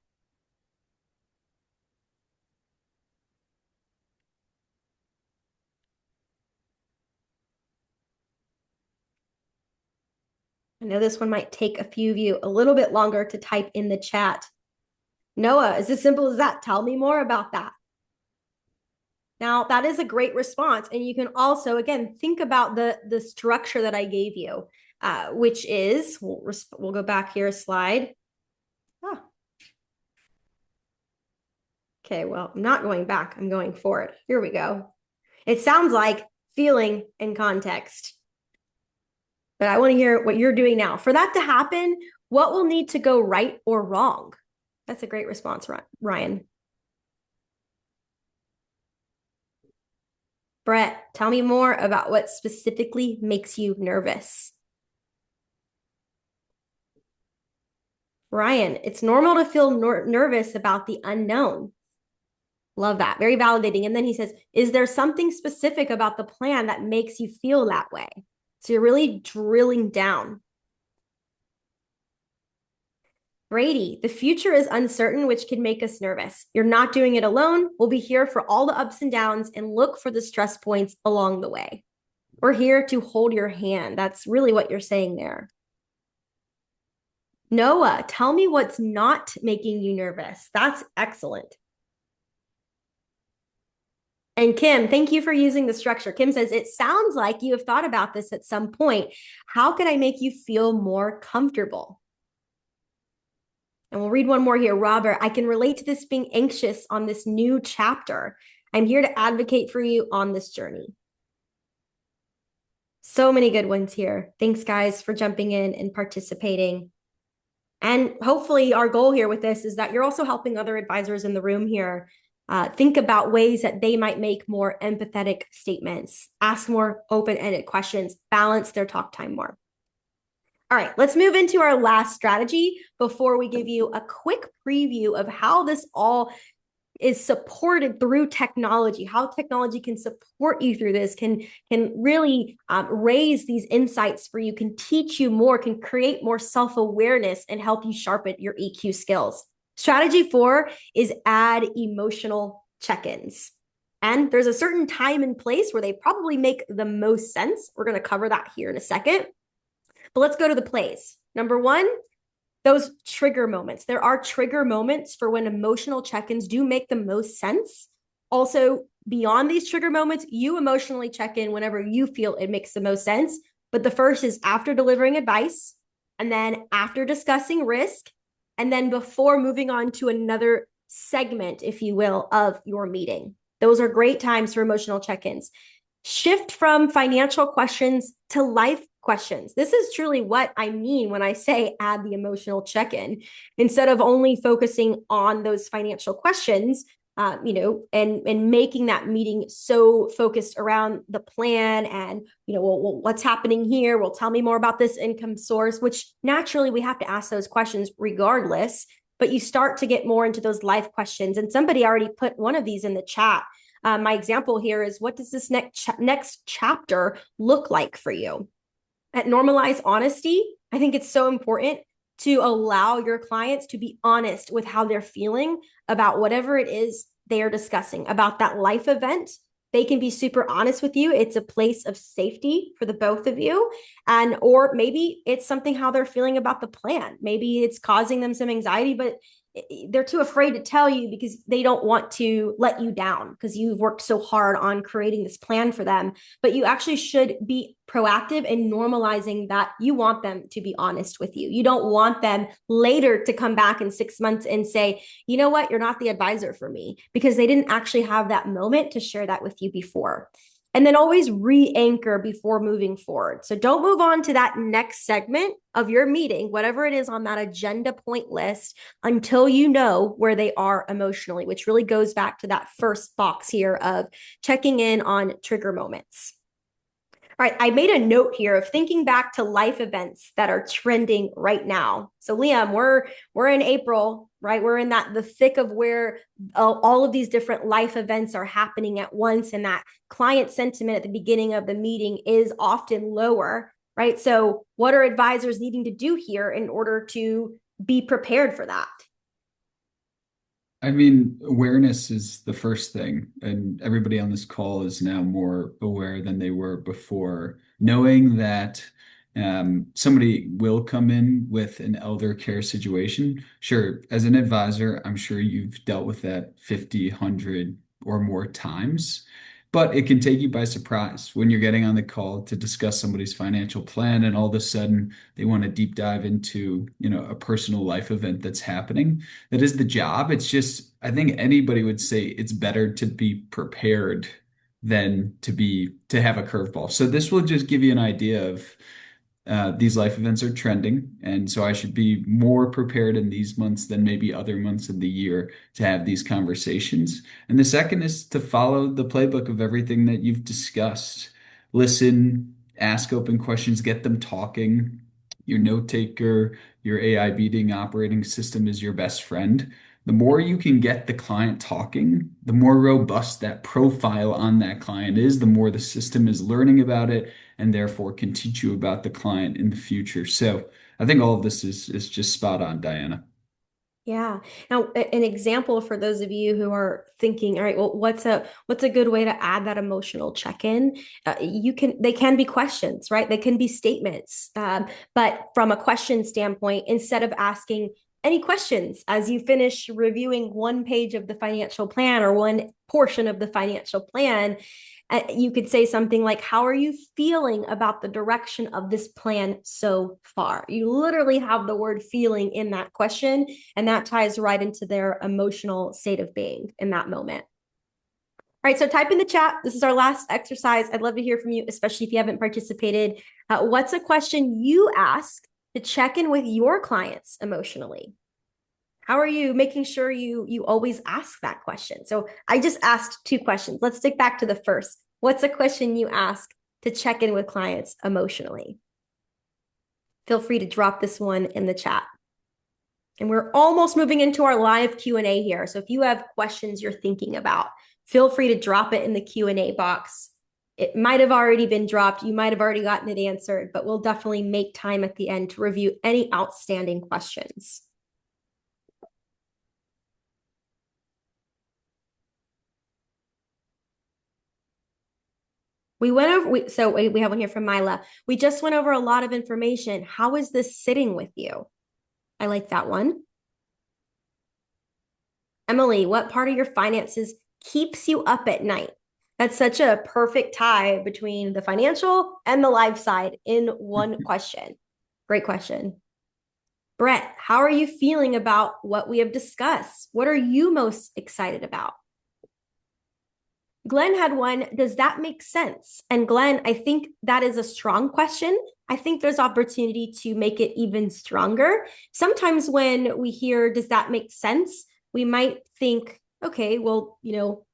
I know this one might take a few of you a little bit longer to type in the chat. Noah, it's as simple as that. Tell me more about that. Now, that is a great response. And you can also, again, think about the structure that I gave you, which is, we'll go back here a slide. Oh. Okay, well, I'm not going back. I'm going forward. Here we go. It sounds like feeling and context. But I want to hear what you're doing now. For that to happen, what will need to go right or wrong? That's a great response, Ryan. Brett, tell me more about what specifically makes you nervous. Ryan, it's normal to feel nervous about the unknown. Love that. Very validating. And then he says, is there something specific about the plan that makes you feel that way? So you're really drilling down. Brady, the future is uncertain, which can make us nervous. You're not doing it alone. We'll be here for all the ups and downs and look for the stress points along the way. We're here to hold your hand. That's really what you're saying there. Noah, tell me what's not making you nervous. That's excellent. And Kim, thank you for using the structure. Kim says, it sounds like you have thought about this at some point. How can I make you feel more comfortable? And we'll read one more here. Robert, I can relate to this being anxious on this new chapter. I'm here to advocate for you on this journey. So many good ones here. Thanks, guys, for jumping in and participating. And hopefully, our goal here with this is that you're also helping other advisors in the room here think about ways that they might make more empathetic statements, ask more open-ended questions, balance their talk time more. All right, let's move into our last strategy before we give you a quick preview of how this all is supported through technology, how technology can support you through this, can really raise these insights for you, can teach you more, can create more self-awareness and help you sharpen your EQ skills. Strategy 4 is add emotional check-ins. And there's a certain time and place where they probably make the most sense. We're going to cover that here in a second. But let's go to the plays. Number 1, those trigger moments. There are trigger moments for when emotional check-ins do make the most sense. Also, beyond these trigger moments, you emotionally check in whenever you feel it makes the most sense. But the first is after delivering advice, and then after discussing risk, and then before moving on to another segment, if you will, of your meeting. Those are great times for emotional check-ins. Shift from financial questions to life questions. This is truly what I mean when I say add the emotional check-in. Instead of only focusing on those financial questions, and making that meeting so focused around the plan and, well, what's happening here? Well, tell me more about this income source, which naturally we have to ask those questions regardless, but you start to get more into those life questions. And somebody already put one of these in the chat. My example here is, what does this next chapter look like for you? At Normalize Honesty, I think it's so important to allow your clients to be honest with how they're feeling about whatever it is they're discussing about that life event. They can be super honest with you. It's a place of safety for the both of you. Or maybe it's something how they're feeling about the plan. Maybe it's causing them some anxiety, but they're too afraid to tell you because they don't want to let you down because you've worked so hard on creating this plan for them. But you actually should be proactive in normalizing that you want them to be honest with you. You don't want them later to come back in 6 months and say, you know what, you're not the advisor for me, because they didn't actually have that moment to share that with you before. And then always re-anchor before moving forward. So don't move on to that next segment of your meeting, whatever it is on that agenda point list, until you know where they are emotionally, which really goes back to that first box here of checking in on trigger moments. All right, I made a note here of thinking back to life events that are trending right now. So Liam, we're in April, right? We're in the thick of where all of these different life events are happening at once, and that client sentiment at the beginning of the meeting is often lower, right? So what are advisors needing to do here in order to be prepared for that? I mean, awareness is the first thing, and everybody on this call is now more aware than they were before. Knowing that somebody will come in with an elder care situation. Sure, as an advisor, I'm sure you've dealt with that 50, 100 or more times, but it can take you by surprise when you're getting on the call to discuss somebody's financial plan, and all of a sudden they want to deep dive into, a personal life event that's happening. That is the job. It's just, I think anybody would say it's better to be prepared than to have a curveball. So this will just give you an idea of these life events are trending, and so I should be more prepared in these months than maybe other months of the year to have these conversations. And the second is to follow the playbook of everything that you've discussed. Listen, ask open questions, get them talking. Your note taker, your AI beating operating system is your best friend. The more you can get the client talking, the more robust that profile on that client is, the more the system is learning about it and therefore can teach you about the client in the future. So I think all of this is just spot on, Diana. Yeah. Now, an example for those of you who are thinking, all right, well, what's a good way to add that emotional check-in? They can be questions, right? They can be statements. But from a question standpoint, instead of asking any questions as you finish reviewing one page of the financial plan or one portion of the financial plan, you could say something like, how are you feeling about the direction of this plan so far? You literally have the word feeling in that question, and that ties right into their emotional state of being in that moment. All right, so type in the chat. This is our last exercise. I'd love to hear from you, especially if you haven't participated. What's a question you ask to check in with your clients emotionally? How are you making sure you always ask that question? So I just asked two questions. Let's stick back to the first. What's a question you ask to check in with clients emotionally? Feel free to drop this one in the chat. And we're almost moving into our live Q&A here. So if you have questions you're thinking about, feel free to drop it in the Q&A box. It might have already been dropped. You might have already gotten it answered, but we'll definitely make time at the end to review any outstanding questions. We went over, so we have one here from Mila. We just went over a lot of information. How is this sitting with you? I like that one. Emily, what part of your finances keeps you up at night? That's such a perfect tie between the financial and the life side in one question. Great question. Brett, how are you feeling about what we have discussed? What are you most excited about? Glenn had one, does that make sense? And Glenn, I think that is a strong question. I think there's opportunity to make it even stronger. Sometimes when we hear, does that make sense? We might think, okay, well,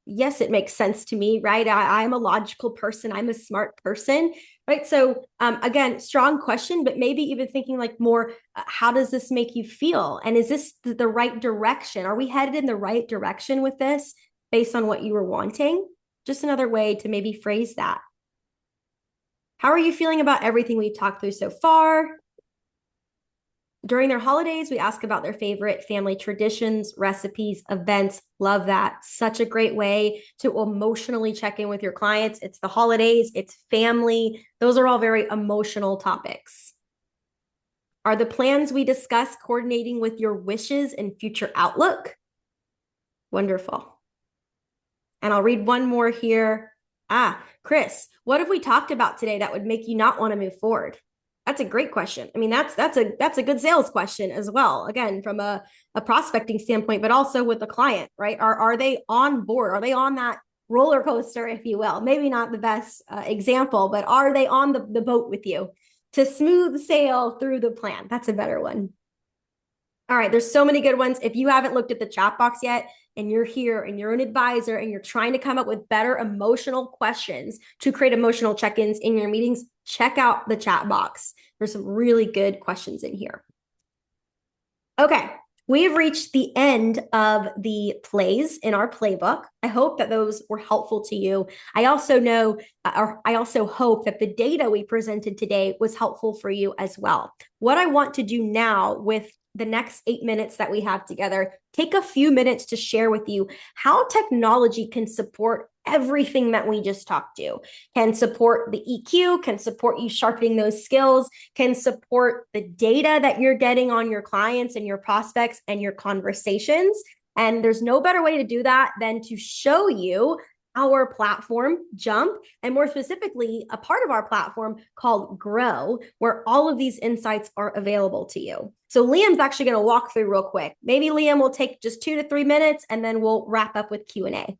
yes, it makes sense to me, right? I'm a logical person. I'm a smart person, right? So again, strong question, but maybe even thinking like more, how does this make you feel? And is this the right direction? Are we headed in the right direction with this based on what you were wanting? Just another way to maybe phrase that. How are you feeling about everything we've talked through so far? During their holidays, we ask about their favorite family traditions, recipes, events. Love that. Such a great way to emotionally check in with your clients. It's the holidays, it's family. Those are all very emotional topics. Are the plans we discuss coordinating with your wishes and future outlook? Wonderful. And I'll read one more here. Chris, what have we talked about today that would make you not want to move forward? That's a great question. I mean, that's a good sales question as well. Again, from a prospecting standpoint, but also with the client, right? Are they on board? Are they on that roller coaster, if you will? Maybe not the best example, but are they on the boat with you to smooth sail through the plan? That's a better one. All right, there's so many good ones. If you haven't looked at the chat box yet, and you're here and you're an advisor and you're trying to come up with better emotional questions to create emotional check-ins in your meetings, check out the chat box. There's some really good questions in here. Okay, we have reached the end of the plays in our playbook. I hope that those were helpful to you. I also hope that the data we presented today was helpful for you as well. What I want to do now with the next 8 minutes that we have together, take a few minutes to share with you how technology can support everything that we just talked to, can support the EQ, can support you sharpening those skills, can support the data that you're getting on your clients and your prospects and your conversations. And there's no better way to do that than to show you our platform, Jump, and more specifically, a part of our platform called Grow, where all of these insights are available to you. So Liam's actually going to walk through real quick. Maybe Liam will take just 2 to 3 minutes, and then we'll wrap up with Q&A.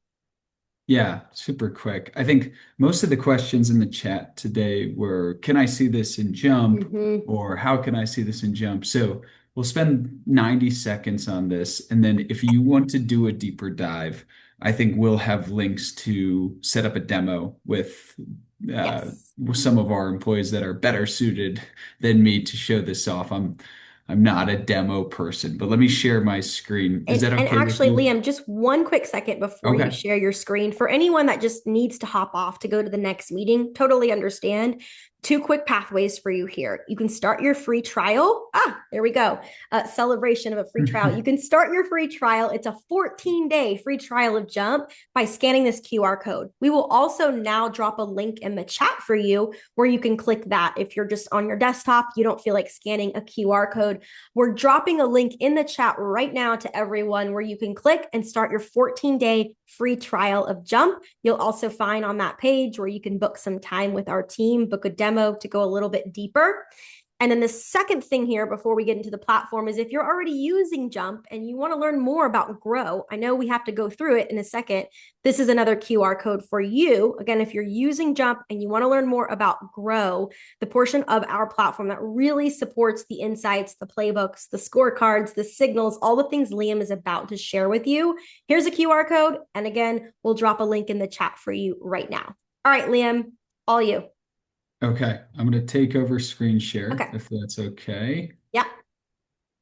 Yeah, super quick. I think most of the questions in the chat today were, can I see this in Jump? Or how can I see this in Jump? So we'll spend 90 seconds on this. And then if you want to do a deeper dive, I think we'll have links to set up a demo with some of our employees that are better suited than me to show this off. I'm not a demo person, but let me share my screen. Is that okay? And actually, Liam, just one quick second before you share your screen. For anyone that just needs to hop off to go to the next meeting, totally understand. two quick pathways for you here. You can start your free trial. There we go. Celebration of a free trial. You can start your free trial. It's a 14-day free trial of Jump by scanning this QR code. We will also now drop a link in the chat for you where you can click that. If you're just on your desktop, you don't feel like scanning a QR code. We're dropping a link in the chat right now to everyone where you can click and start your 14-day free trial of Jump. You'll also find on that page where you can book some time with our team, book a demo to go a little bit deeper. And then the second thing here before we get into the platform is if you're already using Jump and you want to learn more about Grow, I know we have to go through it in a second. This is another QR code for you. Again, if you're using Jump and you want to learn more about Grow, the portion of our platform that really supports the insights, the playbooks, the scorecards, the signals, all the things Liam is about to share with you, here's a QR code. And again, we'll drop a link in the chat for you right now. All right, Liam, all you. Okay, I'm going to take over screen share Okay. if that's okay. Yeah.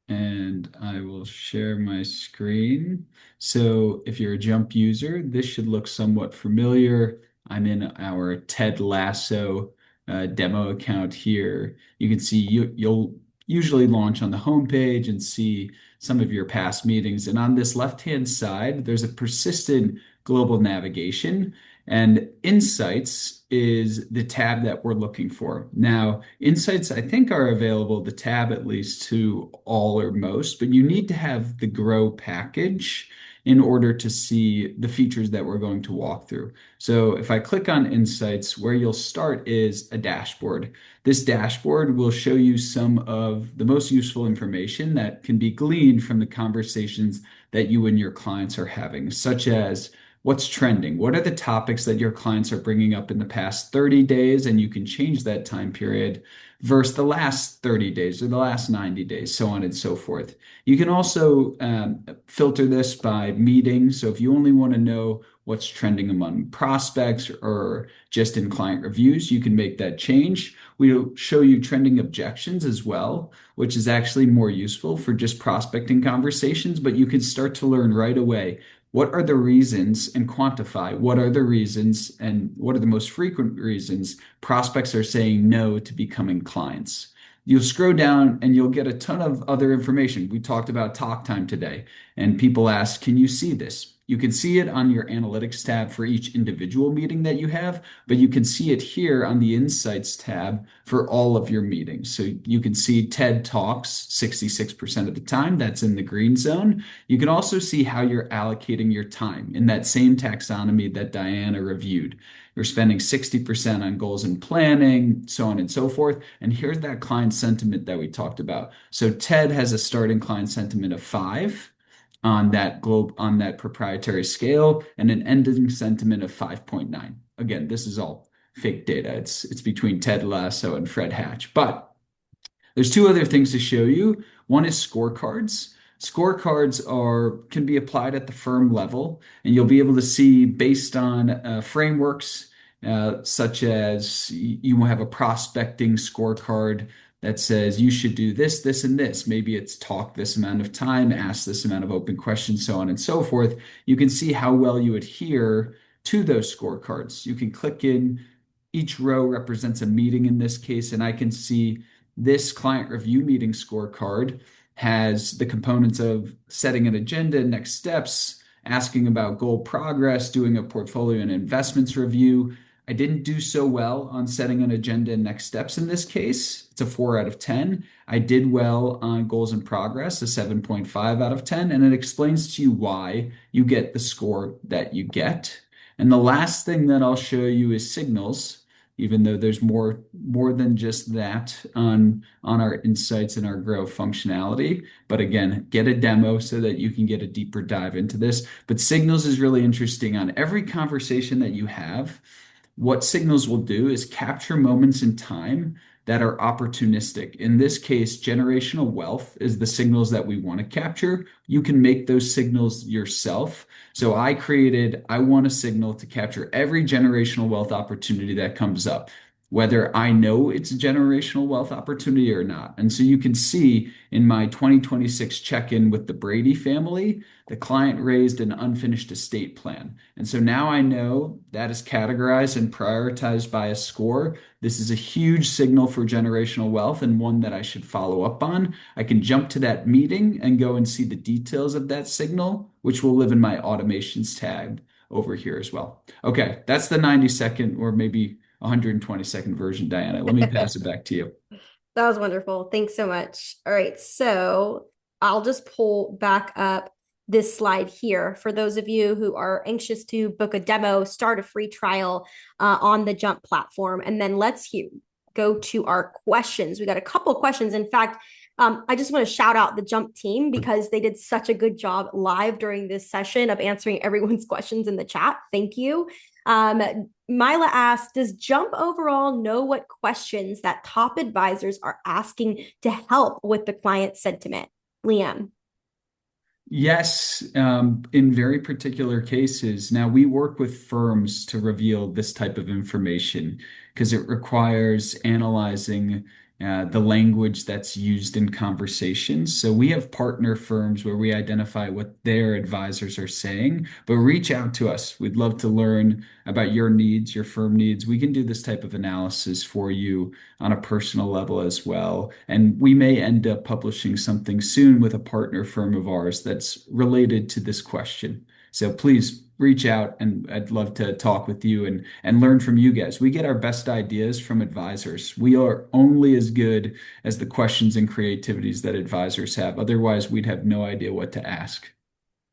And I will share my screen. So if you're a Jump user, this should look somewhat familiar. I'm in our Ted Lasso demo account here. You can see you'll usually launch on the homepage and see some of your past meetings. And on this left-hand side, there's a persistent global navigation. And Insights is the tab that we're looking for. Now, Insights, I think, are available, the tab at least, to all or most, but you need to have the Grow package in order to see the features that we're going to walk through. So if I click on Insights, where you'll start is a dashboard. This dashboard will show you some of the most useful information that can be gleaned from the conversations that you and your clients are having, such as what's trending? What are the topics that your clients are bringing up in the past 30 days? And you can change that time period versus the last 30 days or the last 90 days, so on and so forth. You can also filter this by meeting. So if you only want to know what's trending among prospects or just in client reviews, you can make that change. We'll show you trending objections as well, which is actually more useful for just prospecting conversations, but you can start to learn right away what are the reasons and quantify what are the reasons and what are the most frequent reasons prospects are saying no to becoming clients. You'll scroll down and you'll get a ton of other information. We talked about talk time today, and people ask, can you see this? You can see it on your analytics tab for each individual meeting that you have, but you can see it here on the Insights tab for all of your meetings. So you can see TED Talks 66% of the time. That's in the green zone. You can also see how you're allocating your time in that same taxonomy that Diana reviewed. You're spending 60% on goals and planning, so on and so forth. And here's that client sentiment that we talked about. So TED has a starting client sentiment of 5 on that proprietary scale and an ending sentiment of 5.9. Again, this is all fake data. It's between Ted Lasso and Fred Hatch. But there's two other things to show you. One is scorecards. Can be applied at the firm level, and you'll be able to see based on frameworks such as you will have a prospecting scorecard that says you should do this, this, and this. Maybe it's talk this amount of time, ask this amount of open questions, so on and so forth. You can see how well you adhere to those scorecards. You can click in. Each row represents a meeting in this case, and I can see this client review meeting scorecard has the components of setting an agenda, next steps, asking about goal progress, doing a portfolio and investments review. I didn't do so well on setting an agenda and next steps in this case. It's a 4 out of 10. I did well on goals and progress, a 7.5 out of 10, and it explains to you why you get the score that you get. And the last thing that I'll show you is signals, even though there's more than just that on our Insights and our Grow functionality. But again, get a demo so that you can get a deeper dive into this. But signals is really interesting. On every conversation that you have, what signals will do is capture moments in time that are opportunistic. In this case, generational wealth is the signals that we want to capture. You can make those signals yourself. So I want a signal to capture every generational wealth opportunity that comes up. whether I know it's a generational wealth opportunity or not. And so you can see in my 2026 check-in with the Brady family, the client raised an unfinished estate plan. And so now I know that is categorized and prioritized by a score. This is a huge signal for generational wealth and one that I should follow up on. I can jump to that meeting and go and see the details of that signal, which will live in my automations tab over here as well. Okay, that's the 90-second or maybe 120-second version, Diana. Let me pass it back to you. That was wonderful. Thanks so much. All right. So I'll just pull back up this slide here for those of you who are anxious to book a demo, start a free trial on the Jump platform. And then go to our questions. We got a couple questions. In fact, I just want to shout out the Jump team because they did such a good job live during this session of answering everyone's questions in the chat. Thank you. Mila asked, does Jump overall know what questions that top advisors are asking to help with the client sentiment? Liam. Yes, in very particular cases. Now, we work with firms to reveal this type of information because it requires analyzing the language that's used in conversations. So we have partner firms where we identify what their advisors are saying, but reach out to us. We'd love to learn about your needs, your firm needs. We can do this type of analysis for you on a personal level as well. And we may end up publishing something soon with a partner firm of ours that's related to this question. So please reach out and I'd love to talk with you and learn from you guys. We get our best ideas from advisors. We are only as good as the questions and creativities that advisors have. Otherwise, we'd have no idea what to ask.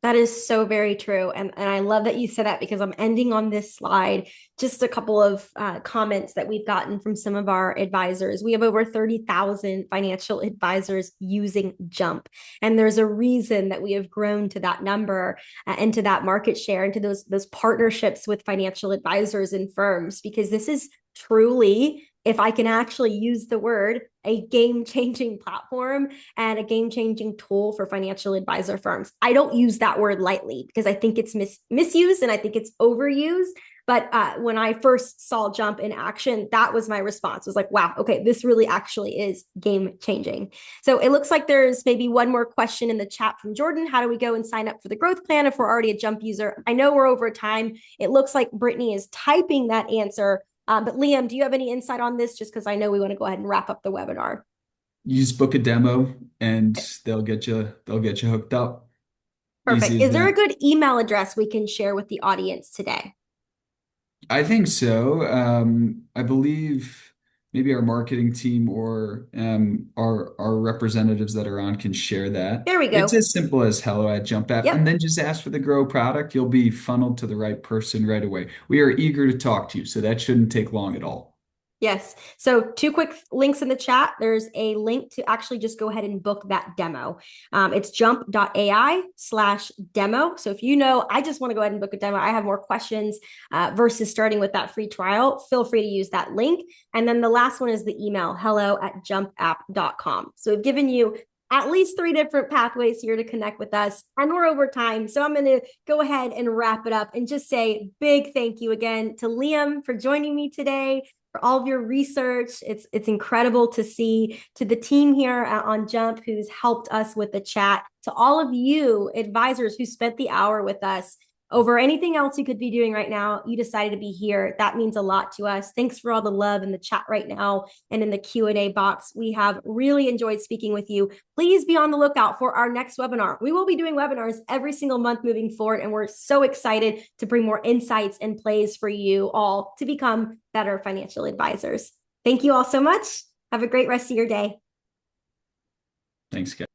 That is so very true. And I love that you said that because I'm ending on this slide. Just a couple of comments that we've gotten from some of our advisors. We have over 30,000 financial advisors using Jump. And there's a reason that we have grown to that number and to that market share and to those partnerships with financial advisors and firms, because this is truly, if I can actually use the word, a game-changing platform and a game-changing tool for financial advisor firms. I don't use that word lightly because I think it's misused and I think it's overused. But when I first saw Jump in action, that was my response. It was like, wow, okay, this really actually is game-changing. So it looks like there's maybe one more question in the chat from Jordan. How do we go and sign up for the growth plan if we're already a Jump user? I know we're over time. It looks like Brittany is typing that answer. But Liam, do you have any insight on this? Just because I know we want to go ahead and wrap up the webinar. You just book a demo and they'll get you hooked up. Perfect. Easy as Is there a that. good email address we can share with the audience today? I think so. I believe maybe our marketing team or our representatives that are on can share that. There we It's go. as simple as hello at Jump App, and Yep. then just ask for the Grow product. You'll be funneled to the right person right away. We are eager to talk to you, so that shouldn't take long at all. Yes. So two quick links in the chat. There's a link to actually just go ahead and book that demo. It's jump.ai/demo. So if you know, I just want to go ahead and book a demo, I have more questions versus starting with that free trial, feel free to use that link. And then the last one is the email, hello@jumpapp.com. So we've given you at least 3 different pathways here to connect with us. And we're over time. So I'm going to go ahead and wrap it up and just say big thank you again to Liam for joining me today, for all of your research. It's incredible to see, to the team here on Jump who's helped us with the chat, to all of you advisors who spent the hour with us. Over anything else you could be doing right now, you decided to be here. That means a lot to us. Thanks for all the love in the chat right now and in the Q&A box. We have really enjoyed speaking with you. Please be on the lookout for our next webinar. We will be doing webinars every single month moving forward, and we're so excited to bring more insights and plays for you all to become better financial advisors. Thank you all so much. Have a great rest of your day. Thanks, guys.